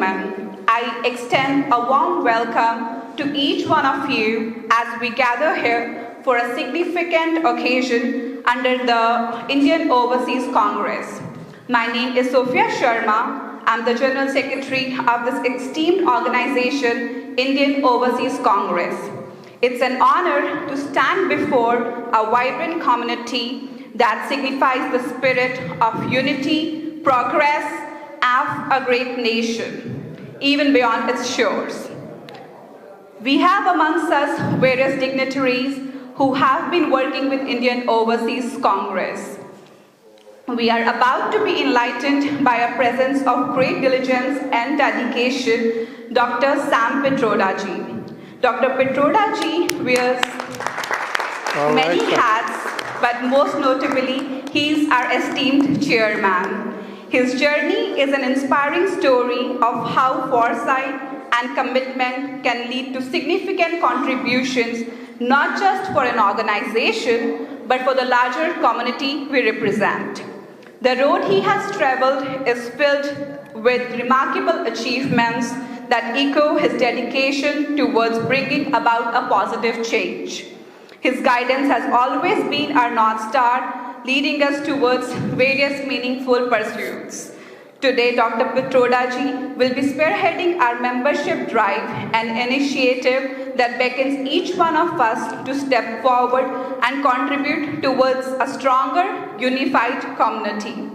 gentlemen, I extend a warm welcome to each one of you as we gather here for a significant occasion under the Indian Overseas Congress. My name is Sophia Sharma. I'm the General Secretary of this esteemed organization, Indian Overseas Congress. It's an honor to stand before a vibrant community that signifies the spirit of unity, progress, of a great nation, even beyond its shores. We have amongst us various dignitaries who have been working with Indian Overseas Congress. We are about to be enlightened by a presence of great diligence and dedication, Dr. Sam Pitroda ji. Dr. Pitroda ji wears many hats, but most notably, he is our esteemed chairman. His journey is an inspiring story of how foresight and commitment can lead to significant contributions, not just for an organization, but for the larger community we represent. The road he has traveled is filled with remarkable achievements that echo his dedication towards bringing about a positive change. His guidance has always been our North Star, leading us towards various meaningful pursuits. Today, Dr. Pitroda ji will be spearheading our membership drive, an initiative that beckons each one of us to step forward and contribute towards a stronger, unified community.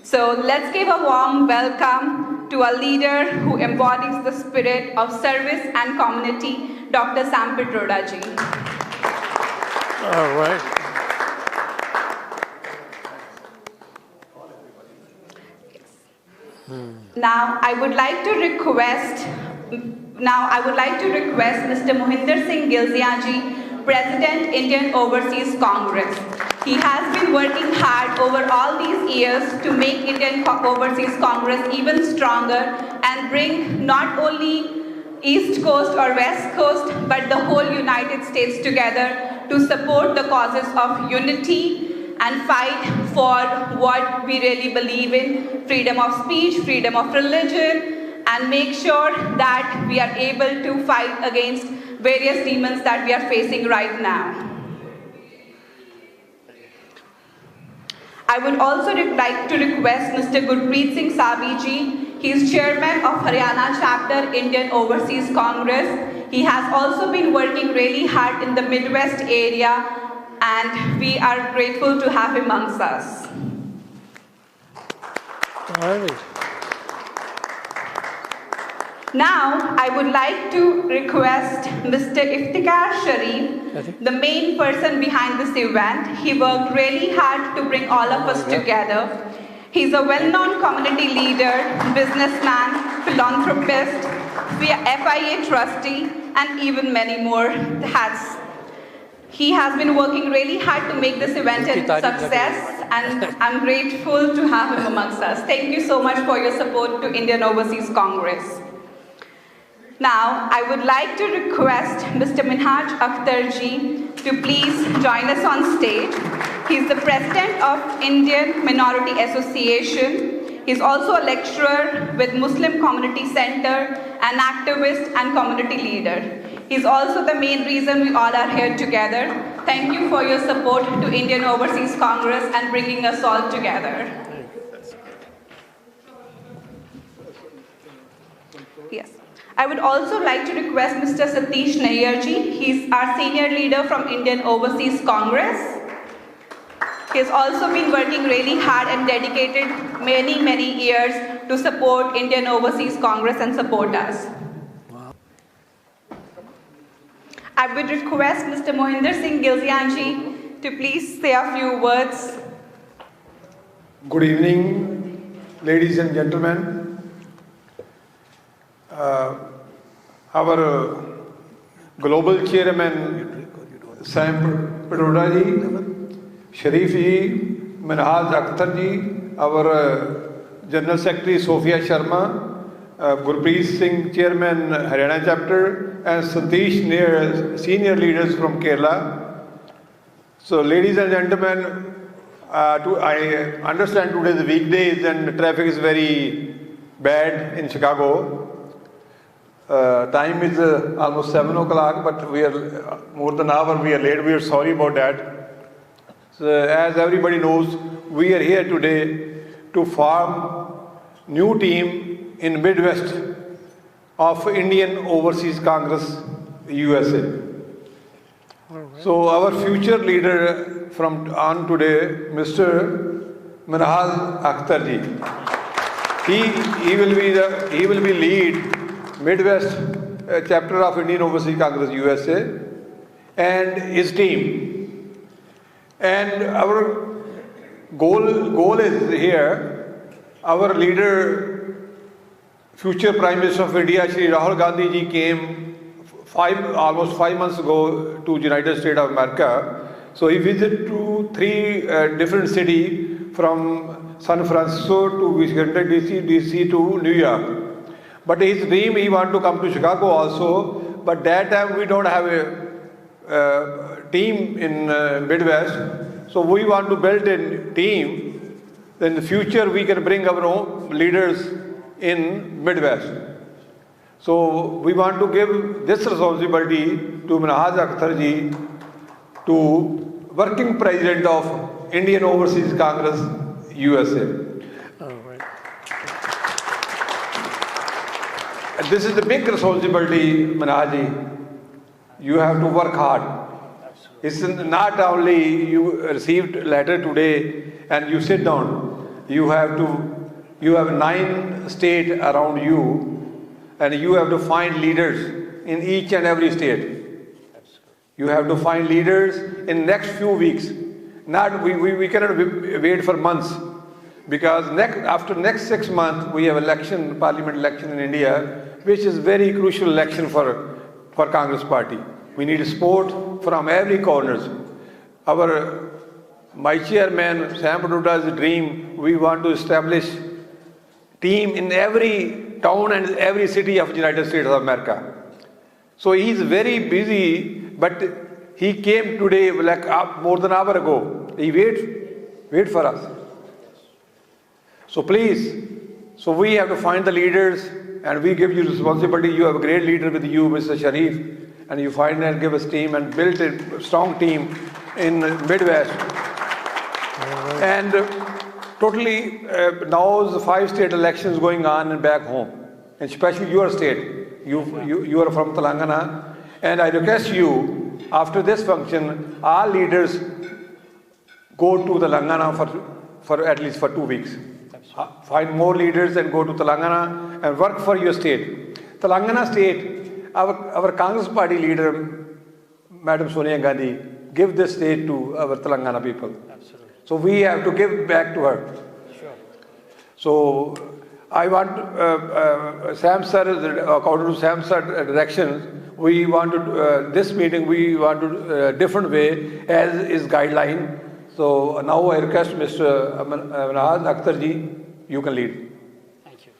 So let's give a warm welcome to a leader who embodies the spirit of service and community, Dr. Sam Pitroda ji. All right. Now I would like to request Mr. Mohinder Singh Gilzia ji, President, Indian Overseas Congress. He has been working hard over all these years to make Indian Overseas Congress even stronger and bring not only East Coast or West Coast, but the whole United States together to support the causes of unity and fight for what we really believe in, freedom of speech, freedom of religion, and make sure that we are able to fight against various demons that we are facing right now. I would also like to request Mr. Gurpreet Singh Sabi ji. He is Chairman of Haryana Chapter, Indian Overseas Congress. He has also been working really hard in the Midwest area, and we are grateful to have him amongst us. All right. Now, I would like to request Mr. Iftikhar Sharif, the main person behind this event. He worked really hard to bring all of us together. He's a well-known community leader, businessman, philanthropist, FIA trustee, and even many more hats. He has been working really hard to make this event a success, and I'm grateful to have him amongst us. Thank you so much for your support to Indian Overseas Congress. Now, I would like to request Mr. Minhaj Akhtar ji to please join us on stage. He's the president of Indian Minority Association. He's also a lecturer with Muslim Community Center, an activist and community leader. He's also the main reason we all are here together. Thank you for your support to Indian Overseas Congress and bringing us all together. Yes. I would also like to request Mr. Satish Nayyar ji. He's our senior leader from Indian Overseas Congress. He has also been working really hard and dedicated many years to support Indian Overseas Congress and support us. I would request Mr. Mohinder Singh Gilzia ji to please say a few words. Good evening, ladies and gentlemen. Our global chairman, Sam Pitroda ji, Sharif ji, Minhaj Akhtar ji, our General Secretary Sophia Sharma, Gurpreet Singh, Chairman Haryana Chapter, and Satish Nair, senior leaders from Kerala. So, ladies and gentlemen, I understand today is weekdays and traffic is very bad in Chicago. Time is almost 7 o'clock, but we are more than an hour we are late. We are sorry about that. So, as everybody knows, we are here today to form new team in Midwest of Indian Overseas Congress, USA. Right. So our future leader from on today, Mr. Minhaj Akhtar ji, he will be lead Midwest chapter of Indian Overseas Congress USA and his team. And our goal is here, our leader, future Prime Minister of India, Shri Rahul Gandhi ji came almost 5 months ago to United States of America. So he visited to 3 different cities from San Francisco to Washington DC to New York. But his dream, he want to come to Chicago also. But that time we don't have a team in Midwest. So we want to build a team. In the future we can bring our own leaders in Midwest. So we want to give this responsibility to Minhaj Akhtar ji, to working president of Indian Overseas Congress, USA. And this is the big responsibility, Minhaj ji. You have to work hard. It's not only you received a letter today and you sit down. You have 9 states around you, and you have to find leaders in each and every state. You have to find leaders in next few weeks. We cannot wait for months, because after next 6 months we have election, parliament election in India, which is very crucial election for Congress party. We need support from every corners. My chairman, Sam Pitroda's dream, we want to establish team in every town and every city of the United States of America. So he is very busy, but he came today like more than an hour ago. He wait for us. So please, we have to find the leaders, and we give you responsibility. You have a great leader with you, Mr. Sharif, and you find and give us team and build a strong team in Midwest. And totally now the 5 state elections going on and back home, and especially your state. You are from Telangana, and I request you, after this function, all leaders go to Telangana for at least for 2 weeks. Find more leaders and go to Telangana and work for your state. Telangana state, our Congress party leader, Madam Sonia Gandhi, give this state to our Telangana people. Absolutely. So we have to give back to her. Sure. So I want Sam sir, according to Sam sir directions, we want to this meeting we want to different way as is guideline. So now I request Mr. Minhaj Akhtar ji, you can lead. Thank you.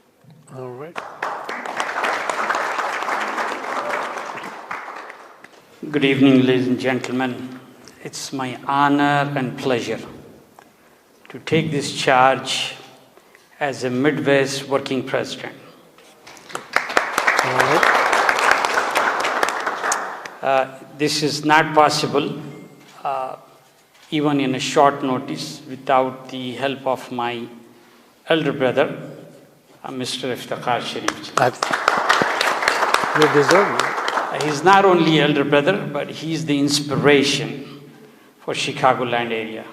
All right. Good evening, ladies and gentlemen. It's my honor and pleasure to take this charge as a Midwest working president. All right. This is not possible even in a short notice without the help of my elder brother, Mr. Iftikhar Sharif. You deserve it. He's not only elder brother, but he's the inspiration for Chicagoland area,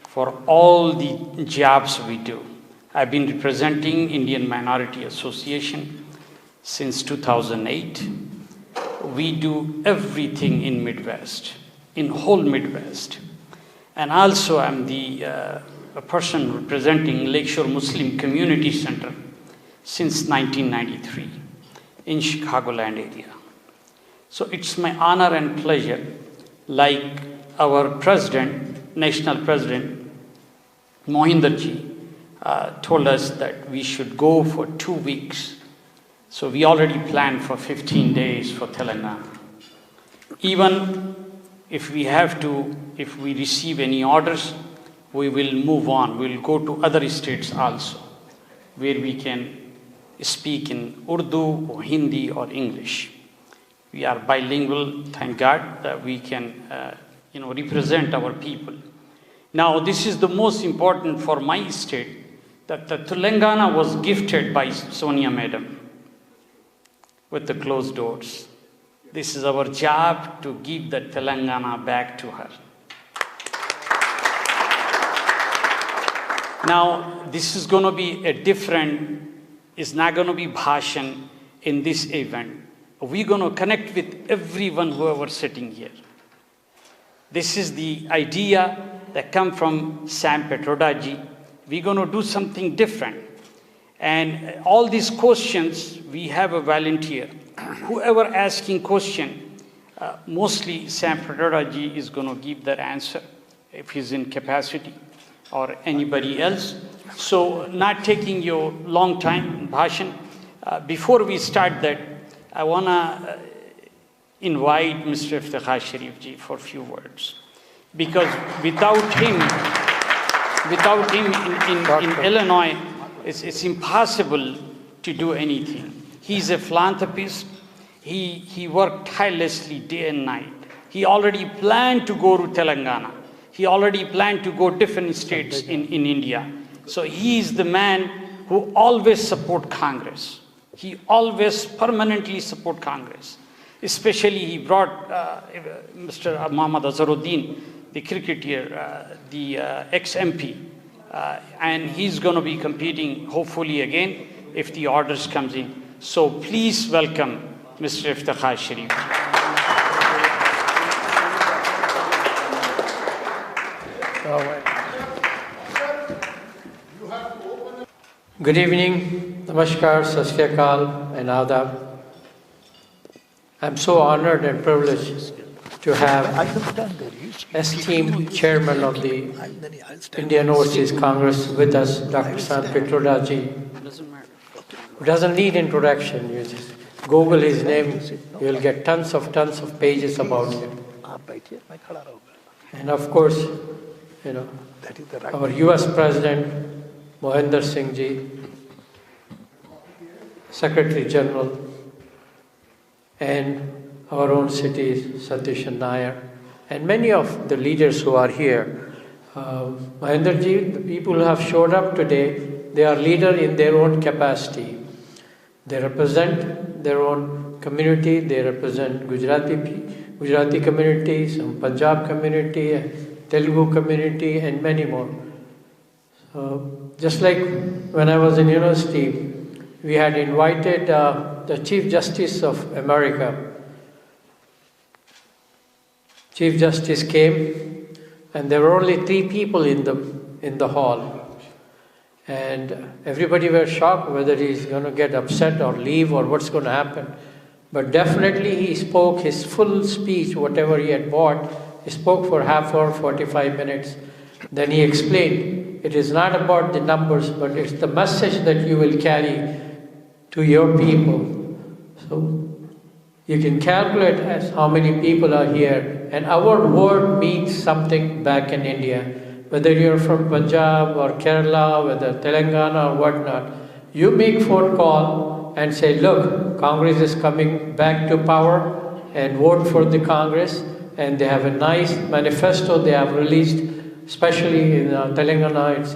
for all the jobs we do. I've been representing Indian Minority Association since 2008. We do everything in Midwest, in whole Midwest. And also I'm a person representing Lakeshore Muslim Community Center since 1993 in Chicagoland area. So it's my honor and pleasure, like our president, national president, Mohinder ji, told us that we should go for 2 weeks. So we already planned for 15 days for Telangana. Even if we receive any orders, we will move on. We'll go to other states also, where we can speak in Urdu or Hindi or English. We are bilingual, thank God, that we can represent our people. Now, this is the most important for my state, that the Telangana was gifted by Sonia Madam with the closed doors. This is our job to give the Telangana back to her. Now, this is going to be it's not going to be bhashan in this event. We're going to connect with everyone whoever sitting here. This is the idea that come from Sam Pitroda ji. We're going to do something different. And all these questions, we have a volunteer. Whoever asking question, mostly Sam Pitroda ji is going to give that answer if he's in capacity, or anybody else. So not taking your long time, bhashan. Before we start that, I want to invite Mr. Iftikhar Sharif ji for a few words. Because without him in Illinois, it's impossible to do anything. He's a philanthropist. He worked tirelessly day and night. He already planned to go to Telangana. He already planned to go different states in India. So he is the man who always support Congress. He always permanently support Congress. Especially he brought Mr. Muhammad Azharuddin, the cricketer, the ex-MP, and he's going to be competing hopefully again if the orders comes in. So please welcome Mr. Iftikhar Sharif. Good evening, namaskar, sat sri akal, and adab. I'm so honored and privileged to have esteemed chairman of the Indian Overseas Congress with us, Dr. Sam Pitroda ji, who doesn't need introduction. You just Google his name, you'll get tons of pages about him. And of course, our US President, Mohinder Singh ji, Secretary General, and our own cities, Satish and Nair, and many of the leaders who are here. Mohinder ji, the people who have showed up today, they are leaders in their own capacity. They represent their own community, they represent Gujarati community, some Punjab community, Telugu community, and many more. Just like when I was in university, we had invited the Chief Justice of America. Chief Justice came, and there were only 3 people in the hall. And everybody were shocked whether he's going to get upset or leave or what's going to happen. But definitely he spoke his full speech, whatever he had bought. He spoke for half hour, 45 minutes. Then he explained, it is not about the numbers, but it's the message that you will carry to your people. So you can calculate as how many people are here. And our word means something back in India. Whether you're from Punjab or Kerala, whether Telangana or whatnot, you make phone call and say, look, Congress is coming back to power, and vote for the Congress. And they have a nice manifesto they have released, especially in Telangana. It's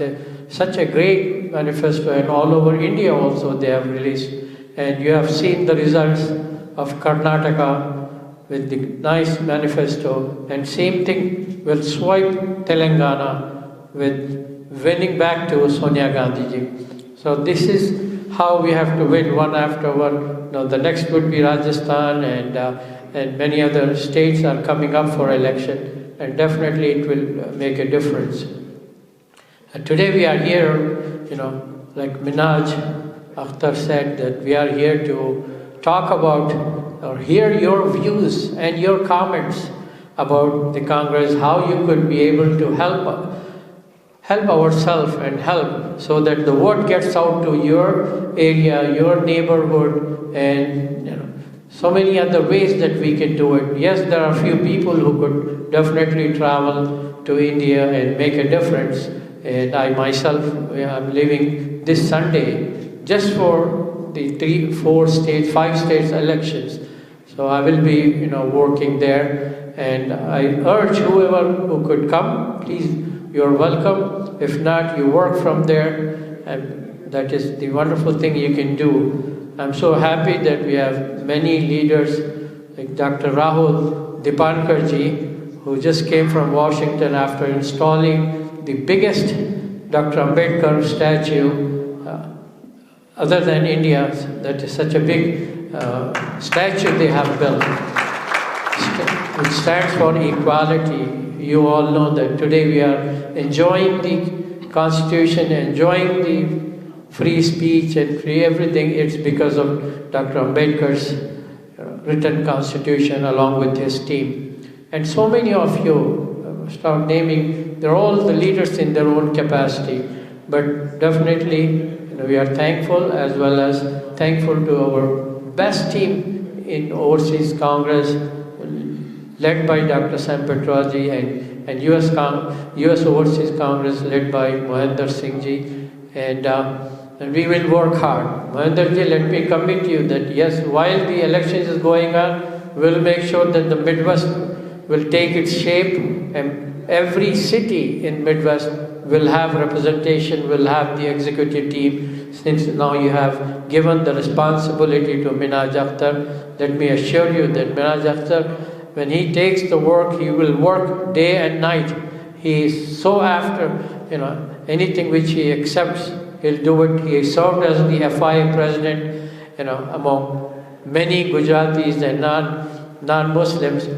such a great manifesto, and all over India also they have released. And you have seen the results of Karnataka with the nice manifesto, and same thing will swipe Telangana with winning back to Sonia Gandhi ji. So this is how we have to win one after one. Now the next would be Rajasthan, and many other states are coming up for election, and definitely it will make a difference. And today we are here, like Minaj Akhtar said, that we are here to talk about or hear your views and your comments about the Congress, how you could be able to help ourselves and help so that the word gets out to your area, your neighborhood, and so many other ways that we can do it. Yes, there are a few people who could definitely travel to India and make a difference. And I myself, I'm leaving this Sunday just for the 5 states elections. So I will be, working there, and I urge whoever who could come, please, you're welcome. If not, you work from there, and that is the wonderful thing you can do. I'm so happy that we have many leaders like Dr. Rahul Dipankarji, who just came from Washington after installing the biggest Dr. Ambedkar statue other than India. That is such a big statue they have built, which stands for equality. You all know that today we are enjoying the Constitution, enjoying the free speech and free everything. It's because of Dr. Ambedkar's written Constitution along with his team. And so many of you, start naming, they're all the leaders in their own capacity. But definitely, we are thankful, as well as thankful to our best team in Overseas Congress, led by Dr. Sam Pitroda and US Overseas Congress led by Mohinder Singh ji. And we will work hard. Mohinder ji, let me commit you that yes, while the elections is going on, we'll make sure that the Midwest will take its shape, and every city in Midwest will have representation, will have the executive team. Since now you have given the responsibility to Minhaj Akhtar, let me assure you that Minhaj Akhtar, when he takes the work, he will work day and night. He is so after, anything which he accepts, he'll do it. He served as the FIA president, among many Gujaratis and non-Muslims,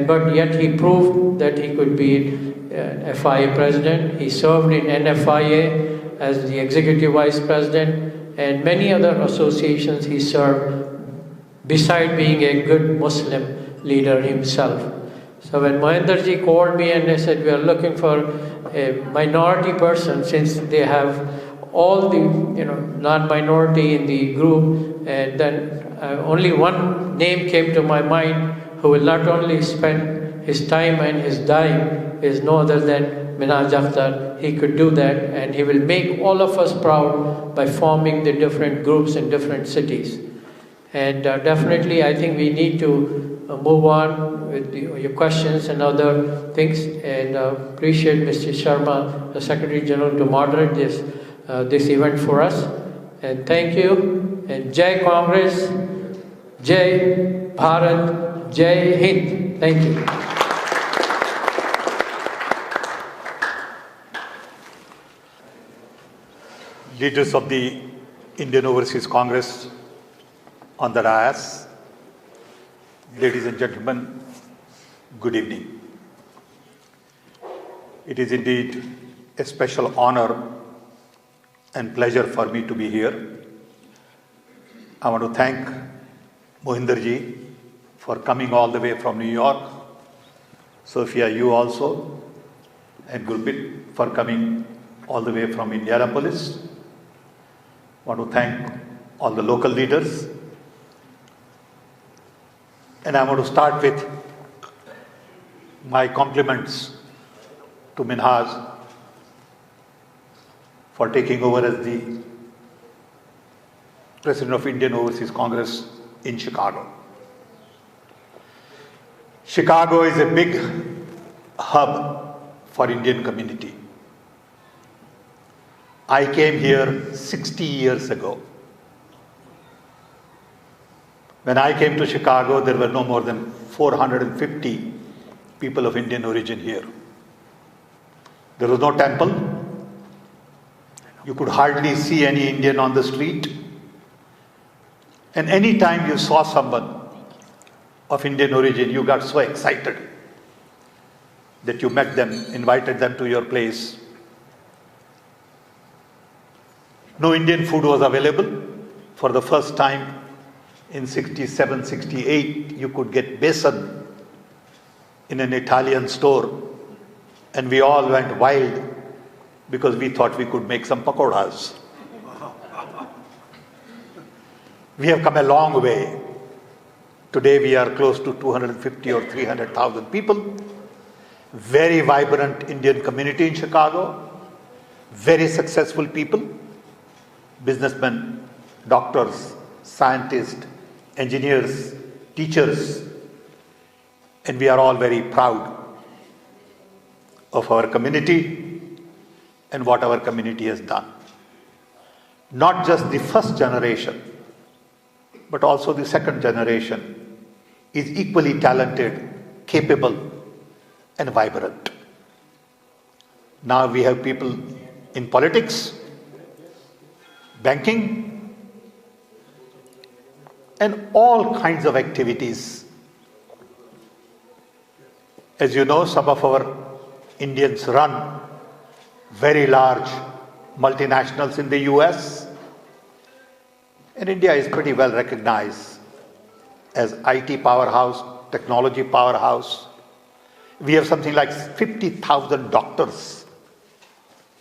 but yet he proved that he could be FIA president. He served in NFIA as the executive vice president, and many other associations he served, beside being a good Muslim leader himself. So when Mohinder ji called me and they said, we are looking for a minority person, since they have all the non-minority in the group, and then only one name came to my mind, who will not only spend his time and his dime, is no other than Minhaj Akhtar. He could do that, and he will make all of us proud by forming the different groups in different cities. And definitely, I think we need to move on with your questions and other things, and appreciate Mr. Sharma, the Secretary General, to moderate this event for us. And thank you, and Jai Congress, Jai Bharat, Jai Hind. Thank you. Leaders of the Indian Overseas Congress on the dais, ladies and gentlemen, good evening. It is indeed a special honor and pleasure for me to be here. I want to thank Mohinder ji for coming all the way from New York, Sophia, you also, and Gurpit for coming all the way from Indianapolis. I want to thank all the local leaders. And I want to start with my compliments to Minhaj for taking over as the President of Indian Overseas Congress in Chicago. Chicago is a big hub for Indian community. I came here 60 years ago. When I came to Chicago, there were no more than 450 people of Indian origin here. There was no temple. You could hardly see any Indian on the street. And any time you saw someone of Indian origin, you got so excited that you met them, invited them to your place. No Indian food was available. For the first time in 67, 68, you could get besan in an Italian store, and we all went wild because we thought we could make some pakoras. We have come a long way. Today we are close to 250 or 300,000 people. Very vibrant Indian community in Chicago. Very successful people. Businessmen doctors, scientists, engineers, teachers, and we are all very proud of our community and what our community has done. Not just the first generation, but also the second generation is equally talented, capable, and vibrant. Now we have people in politics, banking, and all kinds of activities. As you know, some of our Indians run very large multinationals in the US, and India is pretty well recognized as IT powerhouse, technology powerhouse. We have something like 50,000 doctors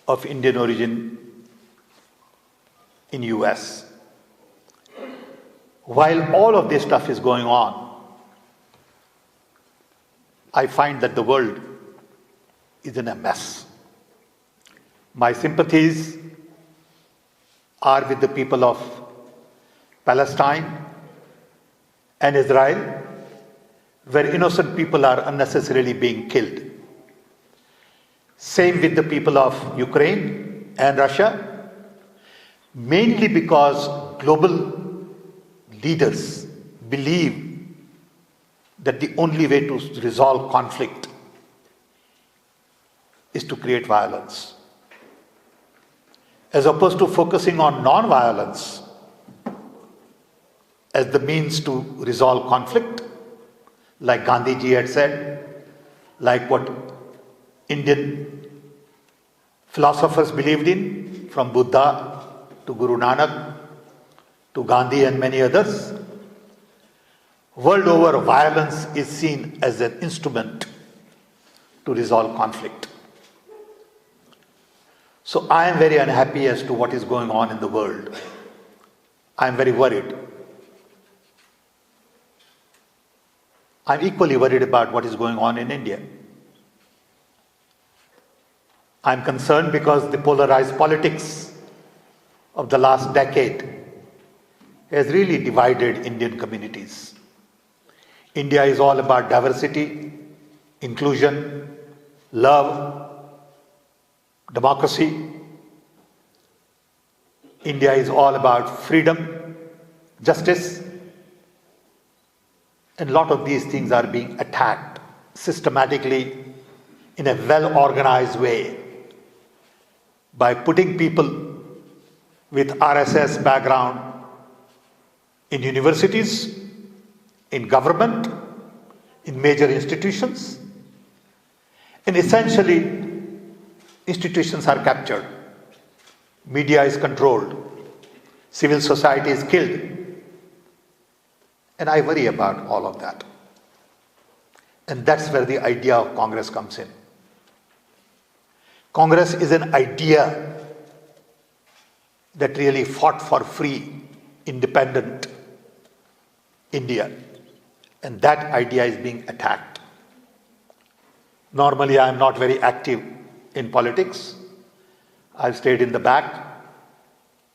of Indian origin in US. While all of this stuff is going on, I find that the world is in a mess. My sympathies are with the people of Palestine and Israel, where innocent people are unnecessarily being killed. Same with the people of Ukraine and Russia, mainly because global leaders believe that the only way to resolve conflict is to create violence. As opposed to focusing on non-violence as the means to resolve conflict, like Gandhiji had said, like what Indian philosophers believed in, from Buddha to Guru Nanak to Gandhi and many others. World over, violence is seen as an instrument to resolve conflict. So I am very unhappy as to what is going on in the world. I am very worried. I am equally worried about what is going on in India. I am concerned because the polarized politics of the last decade has really divided Indian communities. India is all about diversity, inclusion, love, democracy. India is all about freedom, justice, and a lot of these things are being attacked systematically in a well-organized way by putting people with RSS background in universities, in government, in major institutions, and essentially institutions are captured, media is controlled, civil society is killed, and I worry about all of that. And that's where the idea of Congress comes in. Congress is an idea that really fought for free, independent India. And that idea is being attacked. Normally, I am not very active in politics. I've stayed in the back.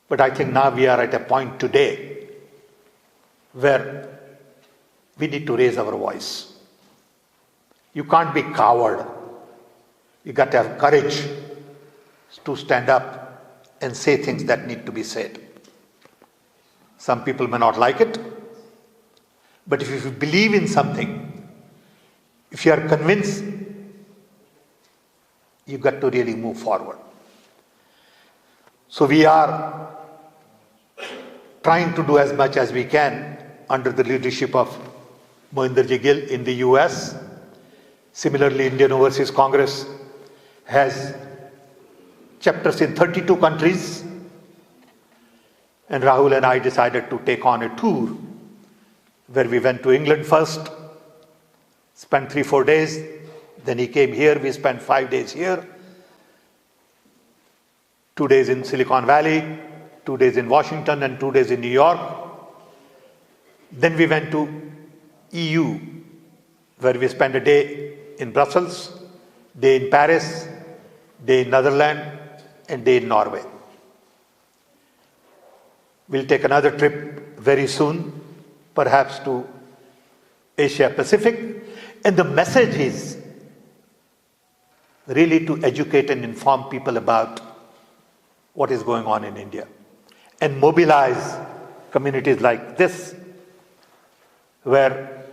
But I think now we are at a point today where we need to raise our voice. You can't be coward. You got to have courage to stand up and say things that need to be said. Some people may not like it, but if you believe in something, if you are convinced, you got to really move forward. So we are trying to do as much as we can under the leadership of Mohinderji Gill in the US. Similarly, Indian Overseas Congress has chapters in 32 countries, and Rahul and I decided to take on a tour where we went to England first, spent 3-4 days, then he came here, we spent 5 days here, 2 days in Silicon Valley, 2 days in Washington, and 2 days in New York. Then we went to EU, where we spent a day in Brussels, day in Paris, day in Netherlands, and day in Norway. We'll take another trip very soon, perhaps to Asia Pacific. And the message is really to educate and inform people about what is going on in India and mobilize communities like this, where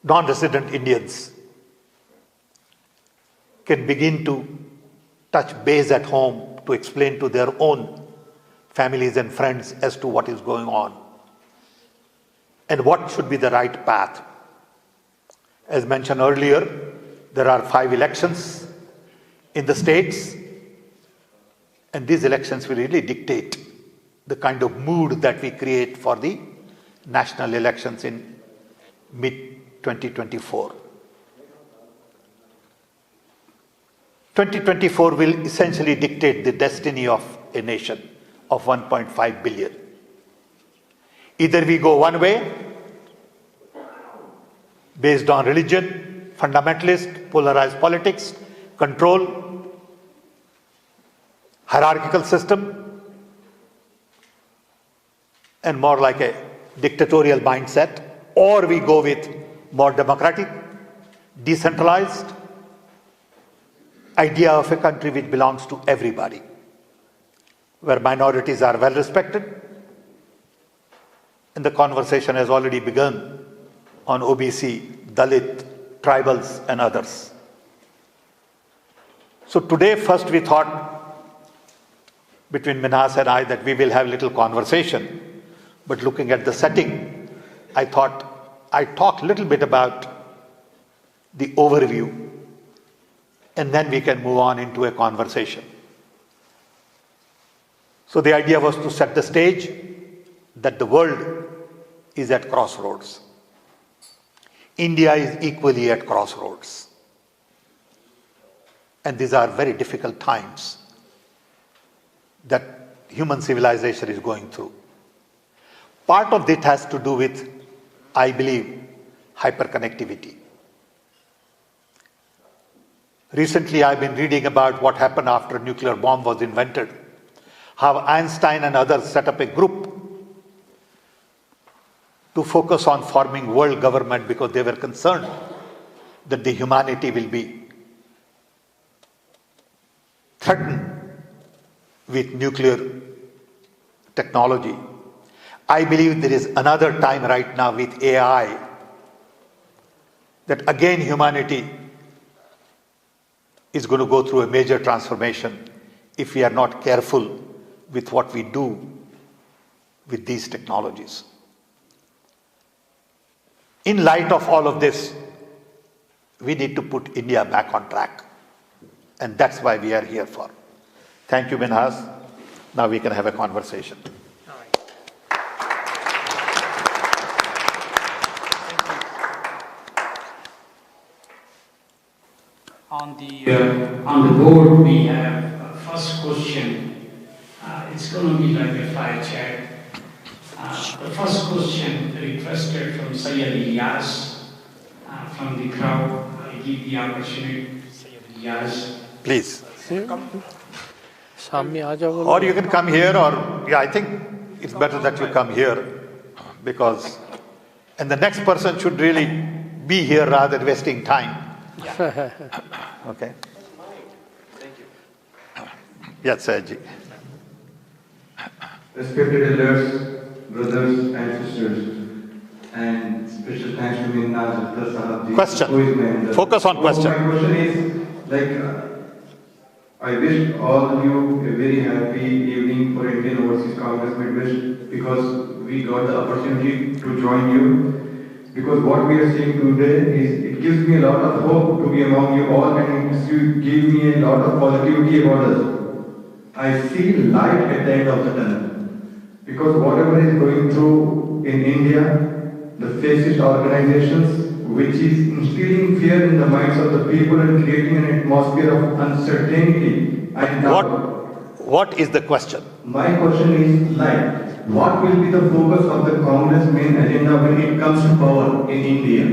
non-resident Indians can begin to touch base at home to explain to their own families and friends as to what is going on and what should be the right path. As mentioned earlier, there are 5 elections in the states, and these elections will really dictate the kind of mood that we create for the national elections in mid-2024. 2024 will essentially dictate the destiny of a nation of 1.5 billion. Either we go one way, based on religion, fundamentalist, polarized politics, control, hierarchical system, and more like a dictatorial mindset, or we go with more democratic, decentralized idea of a country which belongs to everybody, where minorities are well respected, and the conversation has already begun on OBC, Dalit, tribals, and others. So today, first we thought, between Minhas and I, that we will have a little conversation, but looking at the setting, I thought I'd talk a little bit about the overview, and then we can move on into a conversation. So the idea was to set the stage that the world is at crossroads. India is equally at crossroads. And these are very difficult times that human civilization is going through. Part of it has to do with, I believe, hyperconnectivity. Recently, I've been reading about what happened after a nuclear bomb was invented, how Einstein and others set up a group to focus on forming world government because they were concerned that the humanity will be threatened with nuclear technology. I believe there is another time right now with AI that again humanity is going to go through a major transformation if we are not careful with what we do with these technologies. In light of all of this, we need to put India back on track. And that's why we are here for. Thank you, Minhas. Now we can have a conversation. On the board, we have a first question. It's going to be like a fire chat. The first question requested from Sayyid Ilyas from the crowd. I give the opportunity to Sayyid Ilyas. Please. Or Or you can come here, or yeah, I think it's better that you come here because, and the next person should really be here rather than wasting time. Okay. Thank you. Yes, Sayedji. Respected elders, brothers and sisters, and special thanks to Minhas Sahab. Question. Focus on question. My question is, I wish all of you a very happy evening for Indian Overseas Congress Midwest because we got the opportunity to join you. Because what we are seeing today is, it gives me a lot of hope to be among you all, and you give me a lot of positivity about us. I see light at the end of the tunnel. Because whatever is going through in India, the fascist organizations, which is instilling fear in the minds of the people and creating an atmosphere of uncertainty and doubt. What is the question? My question is what will be the focus of the Congress main agenda when it comes to power in India?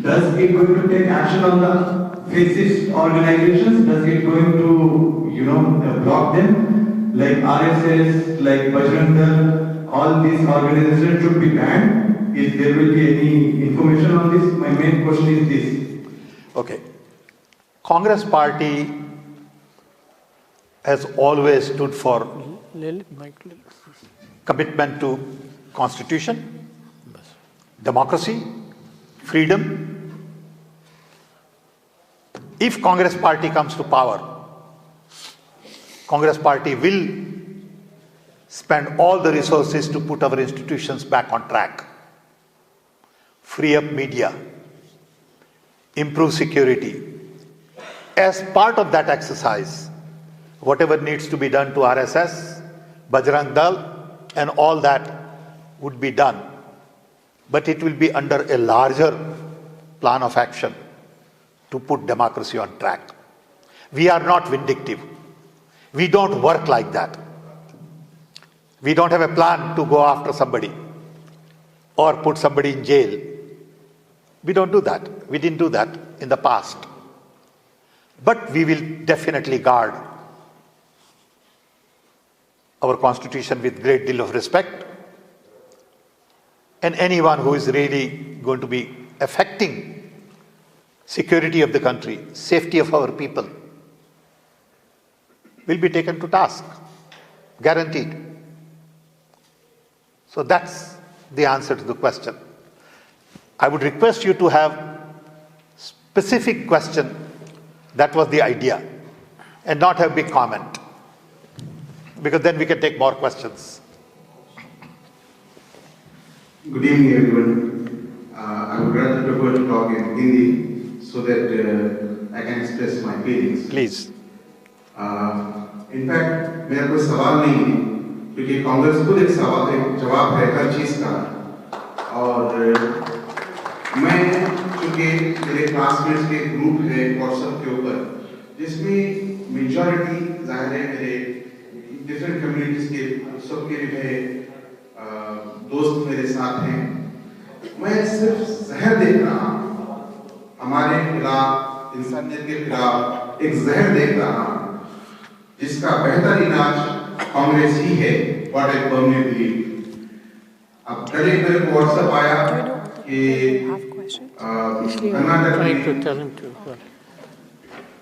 Does it going to take action on the fascist organizations? Does it going to, block them? like RSS, like Bajrang Dal, all these organizations should be banned? If there will be any information on this, my main question is this. Okay. Congress party has always stood for commitment to constitution, democracy, freedom. If Congress party comes to power, Congress party will spend all the resources to put our institutions back on track, free up media, improve security. As part of that exercise, whatever needs to be done to RSS, Bajrang Dal, and all that would be done. But it will be under a larger plan of action to put democracy on track. We are not vindictive. We don't work like that. We don't have a plan to go after somebody or put somebody in jail. We don't do that. We didn't do that in the past. But we will definitely guard our constitution with great deal of respect. And anyone who is really going to be affecting security of the country, safety of our people, will be taken to task, guaranteed. So that's the answer to the question. I would request you to have specific question. That was the idea, and not have big comment, because then we can take more questions. Good evening, everyone. I would rather prefer to talk in Hindi so that I can express my feelings. Please. In fact, मेरा कोई सवाल नहीं है, क्योंकि कांग्रेस खुद एक जवाब है हर चीज का। और मैं चूँकि मेरे क्लासमेट्स के ग्रुप है व्हाट्सएप के ऊपर, जिसमें मेजॉरिटी जाहिर है मेरे डिफरेंट कम्युनिटीज के सबके मेरे दोस्त मेरे साथ हैं। मैं सिर्फ जहर देख रहा हूँ, हमारे खिलाफ, इंसानियत के खिलाफ एक जहर देख रहा हूँ, जिसका बेहतर इलाज कांग्रेस ही है। What I firmly believe. अब कल मेरे को व्हाट्सएप आया कि Trying to tell him to.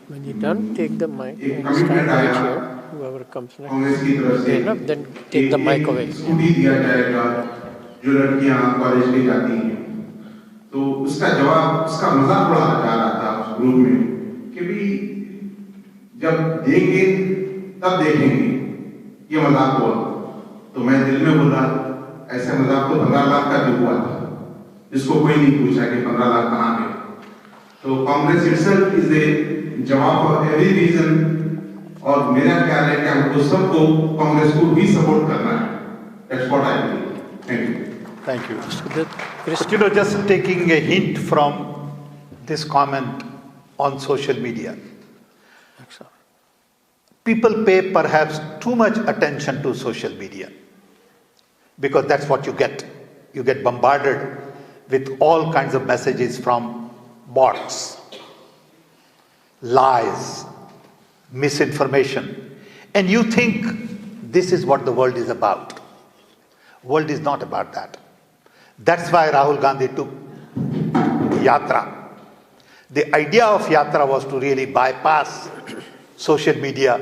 When you're done, take the mic and stand right here. Whoever comes next. Enough, then take the mic away. Scooty दिया जाएगा जो लड़कियां कॉलेज में जाती हैं। तो उसका जवाब, उसका मजाक उड़ाया जा रहा था उस ग्रुप में कि भी जब देंगे तब देखेंगे, ये मजाक हुआ। तो मैं दिल में बोला, ऐसे मजाक तो 15 लाख का भी हुआ था, जिसको कोई नहीं पूछा कि 15 लाख कहाँ गए। तो कांग्रेस इटसेल्फ इज ए जवाब फॉर एवरी रीजन। और मेरा ख्याल है कि हमको सबको कांग्रेस को भी सपोर्ट करना है। That's what I believe. Thank you. Thank you. But just taking a hint from this comment on social media. People pay perhaps too much attention to social media because that's what you get. You get bombarded with all kinds of messages from bots, lies, misinformation, and you think this is what the world is about. World is not about that. That's why Rahul Gandhi took Yatra. The idea of Yatra was to really bypass social media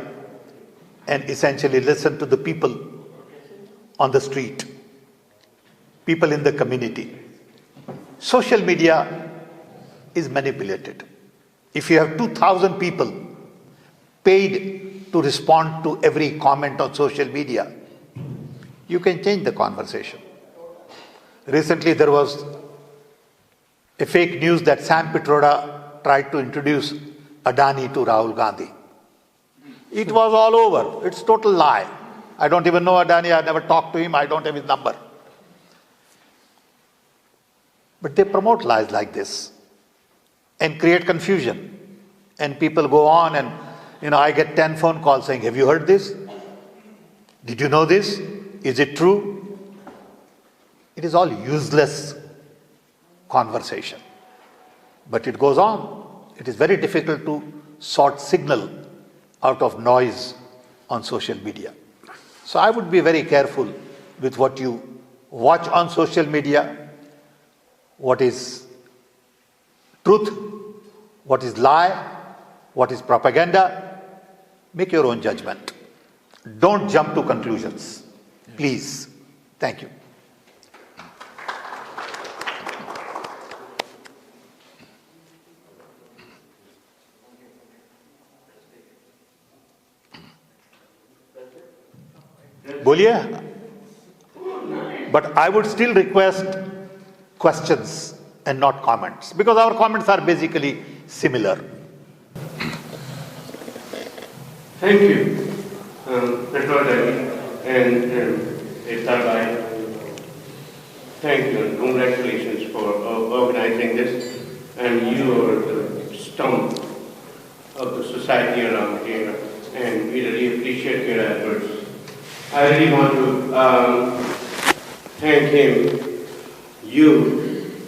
and essentially listen to the people on the street, people in the community. Social media is manipulated. If you have 2,000 people paid to respond to every comment on social media, you can change the conversation. Recently there was a fake news that Sam Pitroda tried to introduce Adani to Rahul Gandhi. It was all over. It's total lie. I don't even know Adani. I never talked to him. I don't have his number. But they promote lies like this and create confusion. And people go on and, I get 10 phone calls saying, have you heard this? Did you know this? Is it true? It is all useless conversation. But it goes on. It is very difficult to sort signal out of noise on social media. So I would be very careful with what you watch on social media, what is truth, what is lie, what is propaganda. Make your own judgment. Don't jump to conclusions. Please. Thank you. Boliye? But I would still request questions and not comments, because our comments are basically similar. Thank you, Pitroda and Etabai. Thank you and congratulations for organizing this. And you are the stump of the society around here, and we really appreciate your efforts. I really want to thank him, you,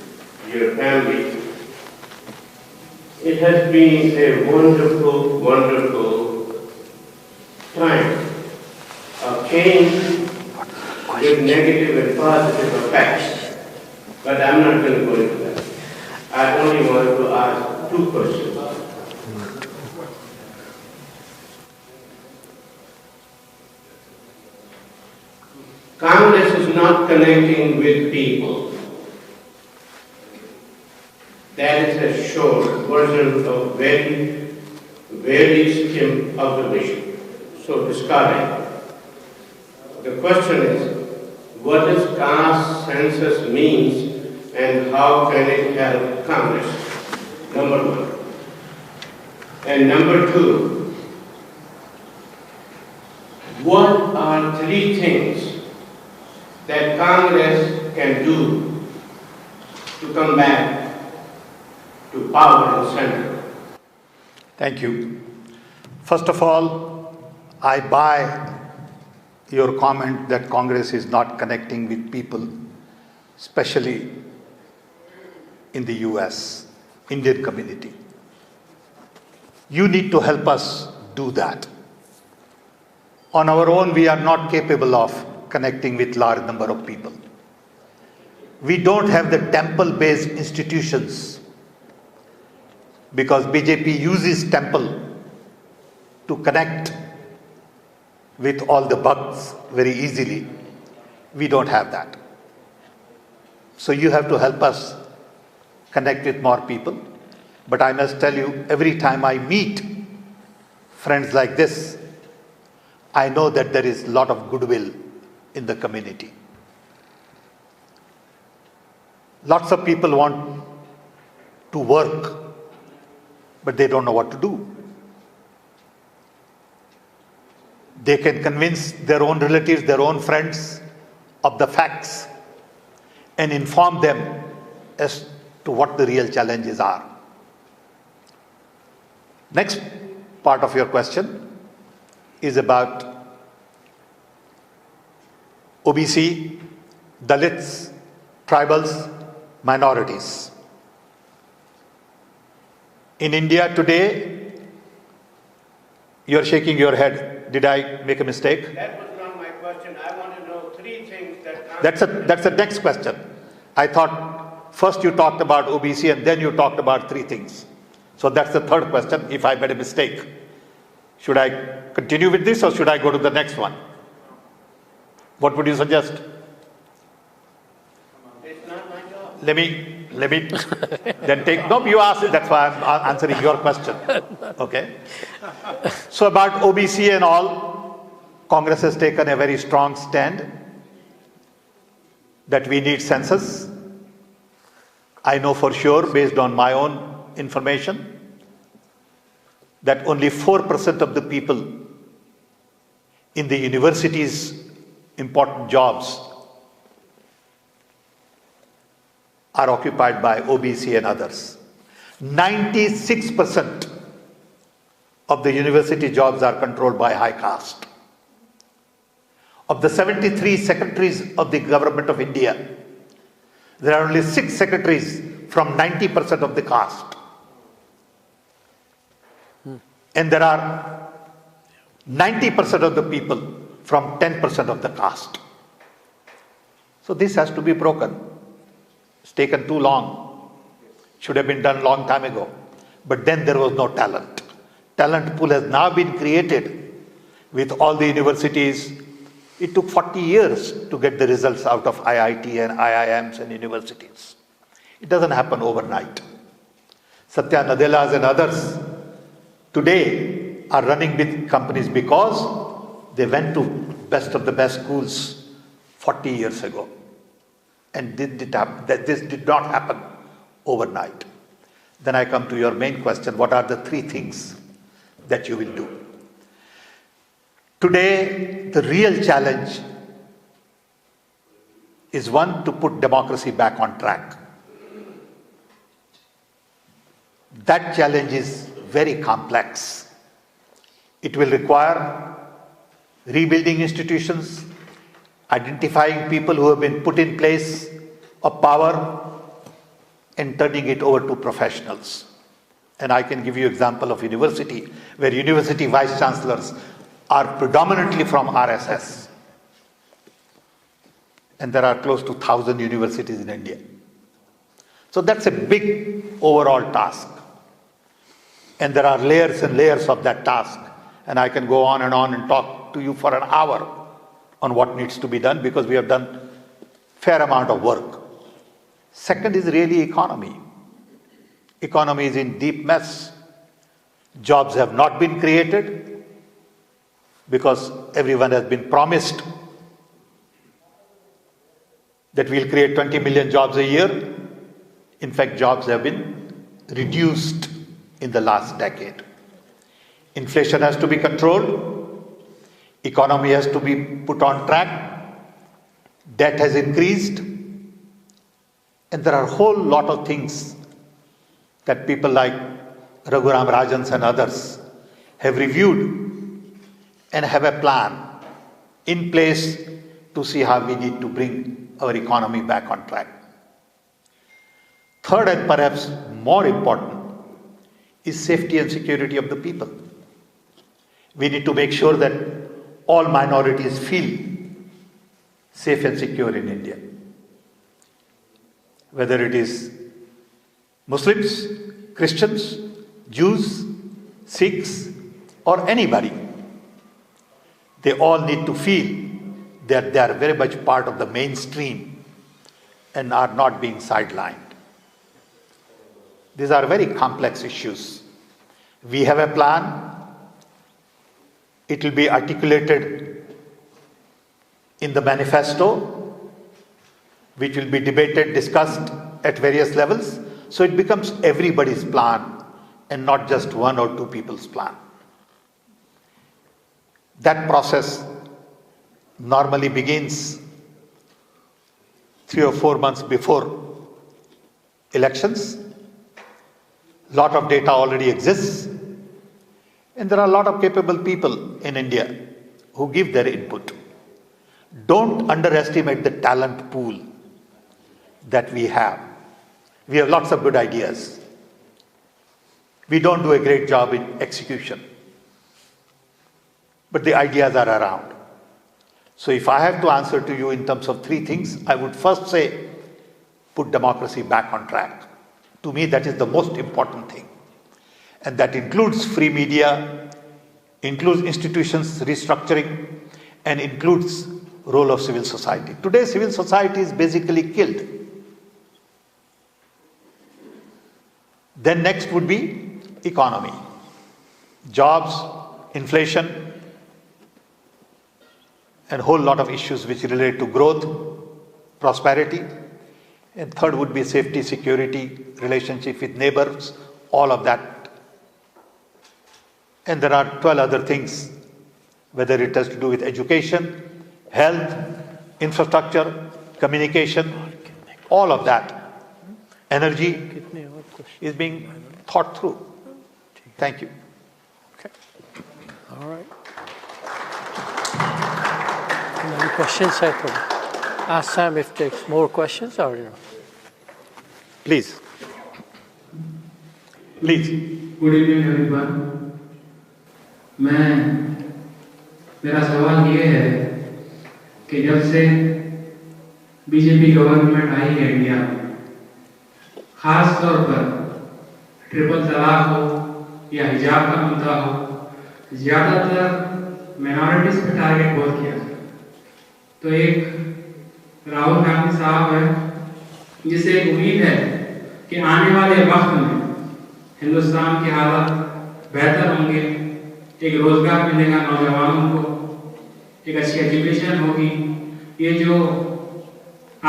your family. It has been a wonderful, wonderful time of change with negative and positive effects. But I'm not going to go into that. I only want to ask two questions. Congress is not connecting with people. That is a short version of very skim observation. So discard it. The question is, what does caste census means and how can it help Congress? Number one. And number two, what are three things that Congress can do to come back to power and center? Thank you. First of all, I buy your comment that Congress is not connecting with people, especially in the US, Indian community. You need to help us do that. On our own, we are not capable of connecting with large number of people. We don't have the temple-based institutions because BJP uses temple to connect with all the bugs very easily. We don't have that. So you have to help us connect with more people. But I must tell you, every time I meet friends like this, I know that there is a lot of goodwill in the community. Lots of people want to work, but they don't know what to do. They can convince their own relatives, their own friends of the facts and inform them as to what the real challenges are. Next part of your question is about OBC, Dalits, tribals, minorities. In India today, you're shaking your head. Did I make a mistake? That was not my question. I want to know three things that... That's the next question. I thought first you talked about OBC and then you talked about three things. So that's the third question, if I made a mistake. Should I continue with this or should I go to the next one? What would you suggest? It's not my job. Let me then take, no, you asked it, that's why I'm answering your question. Okay. So about OBC and all, Congress has taken a very strong stand that we need census. I know for sure, based on my own information, that only 4% of the people in the universities' important jobs are occupied by OBC and others. 96% of the university jobs are controlled by high caste. Of the 73 secretaries of the government of India, there are only 6 secretaries from 90% of the caste. And there are 90% of the people from 10% of the caste. So this has to be broken. It's taken too long. Should have been done long time ago. But then there was no talent. Talent pool has now been created with all the universities. It took 40 years to get the results out of IIT and IIMs and universities. It doesn't happen overnight. Satya Nadellas and others today are running big companies because they went to best of the best schools 40 years ago. And this did not happen overnight. Then I come to your main question, what are the 3 things that you will do? Today, the real challenge is one, to put democracy back on track. That challenge is very complex. It will require rebuilding institutions, identifying people who have been put in place of power, and turning it over to professionals. And I can give you example of university, where university vice chancellors are predominantly from RSS. And there are close to 1,000 universities in India. So that's a big overall task. And there are layers and layers of that task. And I can go on and talk to you for an hour on what needs to be done, because we have done fair amount of work. Second is really economy. Economy is in deep mess. Jobs have not been created because everyone has been promised that we'll create 20 million jobs a year. In fact, jobs have been reduced in the last decade. Inflation has to be controlled. Economy has to be put on track. Debt has increased. And there are a whole lot of things that people like Raghuram Rajans and others have reviewed and have a plan in place to see how we need to bring our economy back on track. Third, and perhaps more important, is safety and security of the people. We need to make sure that all minorities feel safe and secure in India. Whether it is Muslims, Christians, Jews, Sikhs, or anybody, they all need to feel that they are very much part of the mainstream and are not being sidelined. These are very complex issues. We have a plan. It will be articulated in the manifesto, which will be debated, discussed at various levels. So it becomes everybody's plan and not just one or two people's plan. That process normally begins 3 or 4 months before elections. A lot of data already exists, and there are a lot of capable people in India who give their input. Don't underestimate the talent pool that we have. We have lots of good ideas. We don't do a great job in execution, but the ideas are around. So if I have to answer to you in terms of 3 things, I would first say, put democracy back on track. To me, that is the most important thing. And that includes free media, includes institutions restructuring, and includes role of civil society. Today, civil society is basically killed. Then next would be economy. Jobs, inflation, and a whole lot of issues which relate to growth, prosperity. And third would be safety, security, relationship with neighbors, all of that. And there are 12 other things, whether it has to do with education, health, infrastructure, communication, all of that. Energy is being thought through. Thank you. Okay. All right. Any questions? I could ask Sam if there's more questions or you. Please. Please. Good evening, everyone. मैं मेरा सवाल ये है कि जब से BJP government आई है India में, खास तौर पर ट्रिपल तलाक हो या हिजाब का मुद्दा हो, ज्यादातर माइनॉरिटीज पे टारगेट बहुत किया जाता है। तो एक राहुल गांधी साहब है जिसे एक उम्मीद है कि आने वाले वक्त में हिंदुस्तान के हालात बेहतर होंगे, एक रोजगार मिलेगा नौजवानों को, एक अच्छी एजुकेशन होगी। ये जो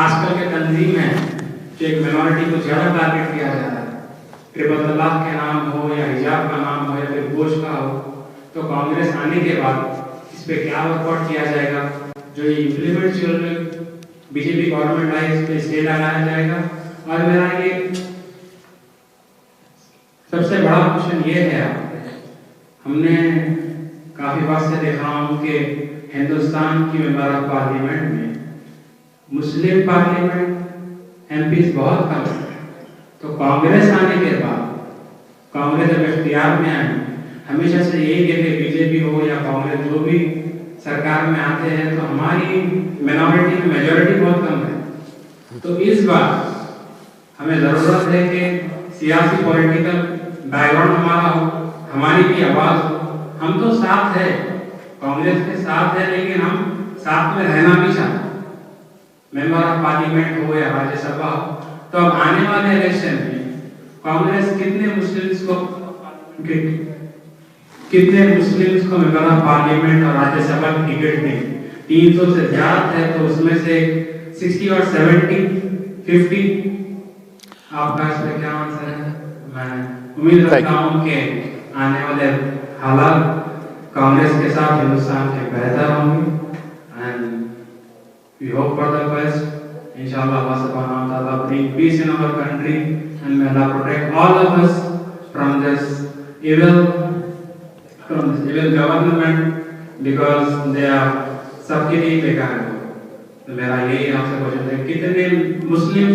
आजकल के तंजीम है कि एक माइनॉरिटी को ज़्यादा टारगेट किया जा रहा है, ट्रिपल तलाक के नाम हो या हिजाब का नाम हो या फिर बोझ का हो, तो कांग्रेस आने के बाद इस पर क्या वर्कआउट किया जाएगा? जो ये इम्प्लीमेंट बीजेपी गवर्नमेंट आई इस पर स्टे लगाया जाएगा। और मेरा ये सबसे बड़ा क्वेश्चन ये है, हमने काफी बार से देखा हूं कि हिंदुस्तान की मेंबर ऑफ पार्लियामेंट में मुस्लिम पार्लियामेंट एमपीज बहुत कम है। तो कांग्रेस आने के बाद, कांग्रेस जब इख्तियार में आई, हमेशा से यही कहते बीजेपी हो या कांग्रेस जो भी सरकार में आते हैं तो हमारी माइनॉरिटी में मेजॉरिटी बहुत कम है। तो इस बार हमें जरूरत है कि सियासी पॉलिटिकल बैकग्राउंड हमारा हो, हमारी भी आवाज हो। हम तो साथ है, कांग्रेस के साथ है, लेकिन हम साथ में रहना भी चाहते, मेंबर ऑफ पार्लियामेंट हो या राज्यसभा हो। तो अब आने वाले इलेक्शन में कांग्रेस कितने मुस्लिम्स को मेंबर ऑफ पार्लियामेंट और राज्यसभा की टिकट दें? 300 से ज्यादा है, तो उसमें से 60 और 70, 50, आपका इस पर क्या आंसर है? मैं उम्मीद रखता हूँ कि आने वाले हालात कांग्रेस के साथ हिंदुस्तान के बेहतर होंगे and we hope for the best. इंशाल्लाह अल्लाह सुब्हानहू व तआला bring peace in our country and may Allah protect all of us from this evil government because they are सबके लिए बेकार है। तो मेरा यही आपसे क्वेश्चन है, कितने मुस्लिम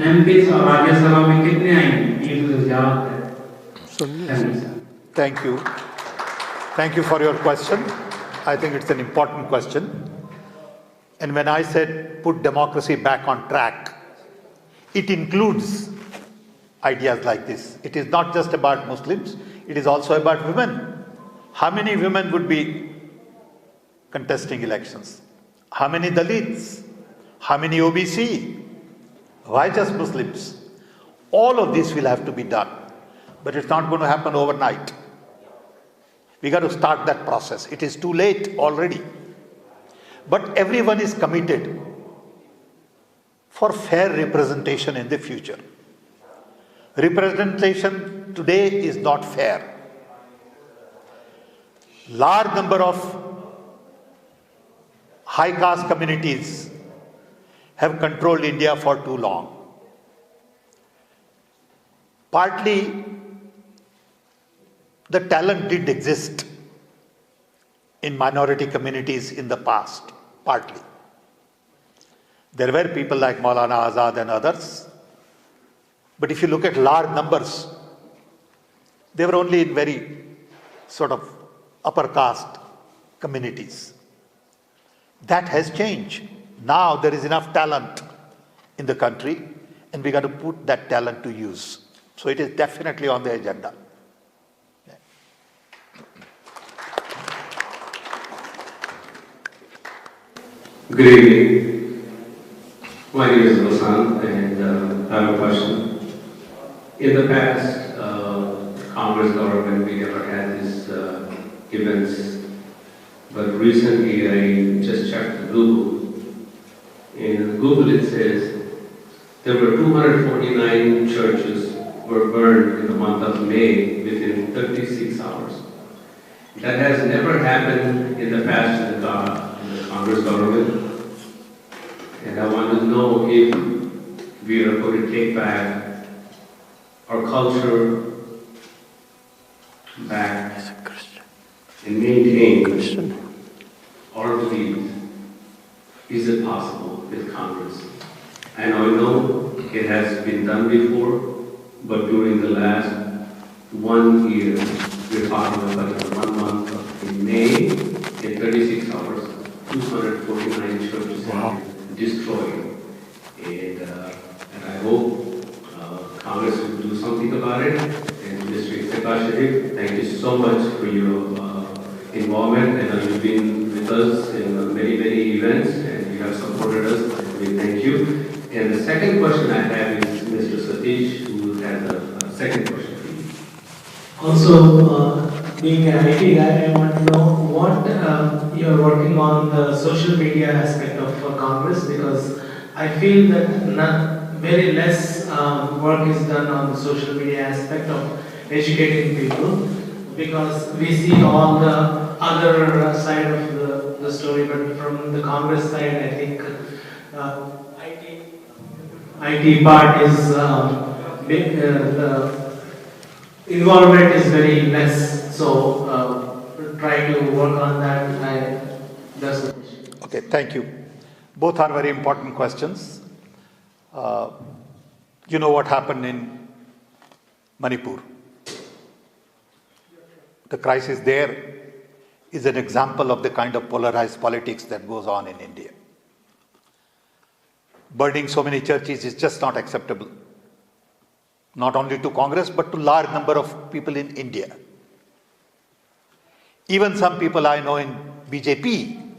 एमपीज और राज्यसभा में कितने आएंगे? ये तो ज्यादा है। Thank you. Thank you for your question. I think it's an important question. And when I said put democracy back on track, it includes ideas like this. It is not just about Muslims, it is also about women. How many women would be contesting elections? How many Dalits? How many OBC? Why just Muslims? All of this will have to be done. But it's not going to happen overnight. We got to start that process. It is too late already. But everyone is committed for fair representation in the future. Representation today is not fair. Large number of high caste communities have controlled India for too long. Partly, the talent did exist in minority communities in the past, partly. There were people like Maulana Azad and others, but if you look at large numbers, they were only in very sort of upper caste communities. That has changed. Now there is enough talent in the country and we got to put that talent to use. So it is definitely on the agenda. Good evening. My name is Vasan and I have a question. In the past, Congress government, we never had these events, but recently I just checked Google. In Google it says there were 249 churches were burned in the month of May within 36 hours. That has never happened in the past in the Congress government. And I want to know if we are going to take back our culture back and maintain our beliefs. Is it possible with Congress? And I know it has been done before, but during the last 1 year, we're talking about the 1 month in May, in 36 hours, 249 churches have been destroyed. And I hope Congress will do something about it. And Mr. Iftkhar Sharif, thank you so much for your involvement, and you've been with us in many, many events, and you have supported us. We thank you. And the second question I have is Mr. Satish, who has a second question for you. Also, being an IT guy, I want to know what you're working on the social media aspect of Congress, because I feel that very less work is done on the social media aspect of educating people, because we see all the other side of the story, but from the Congress side, I think IT part is big, the involvement is very less, so try to work on that. That's the question. Okay, thank you. Both are very important questions. You know what happened in Manipur. The crisis there is an example of the kind of polarized politics that goes on in India. Burning so many churches is just not acceptable. Not only to Congress, but to large number of people in India. Even some people I know in BJP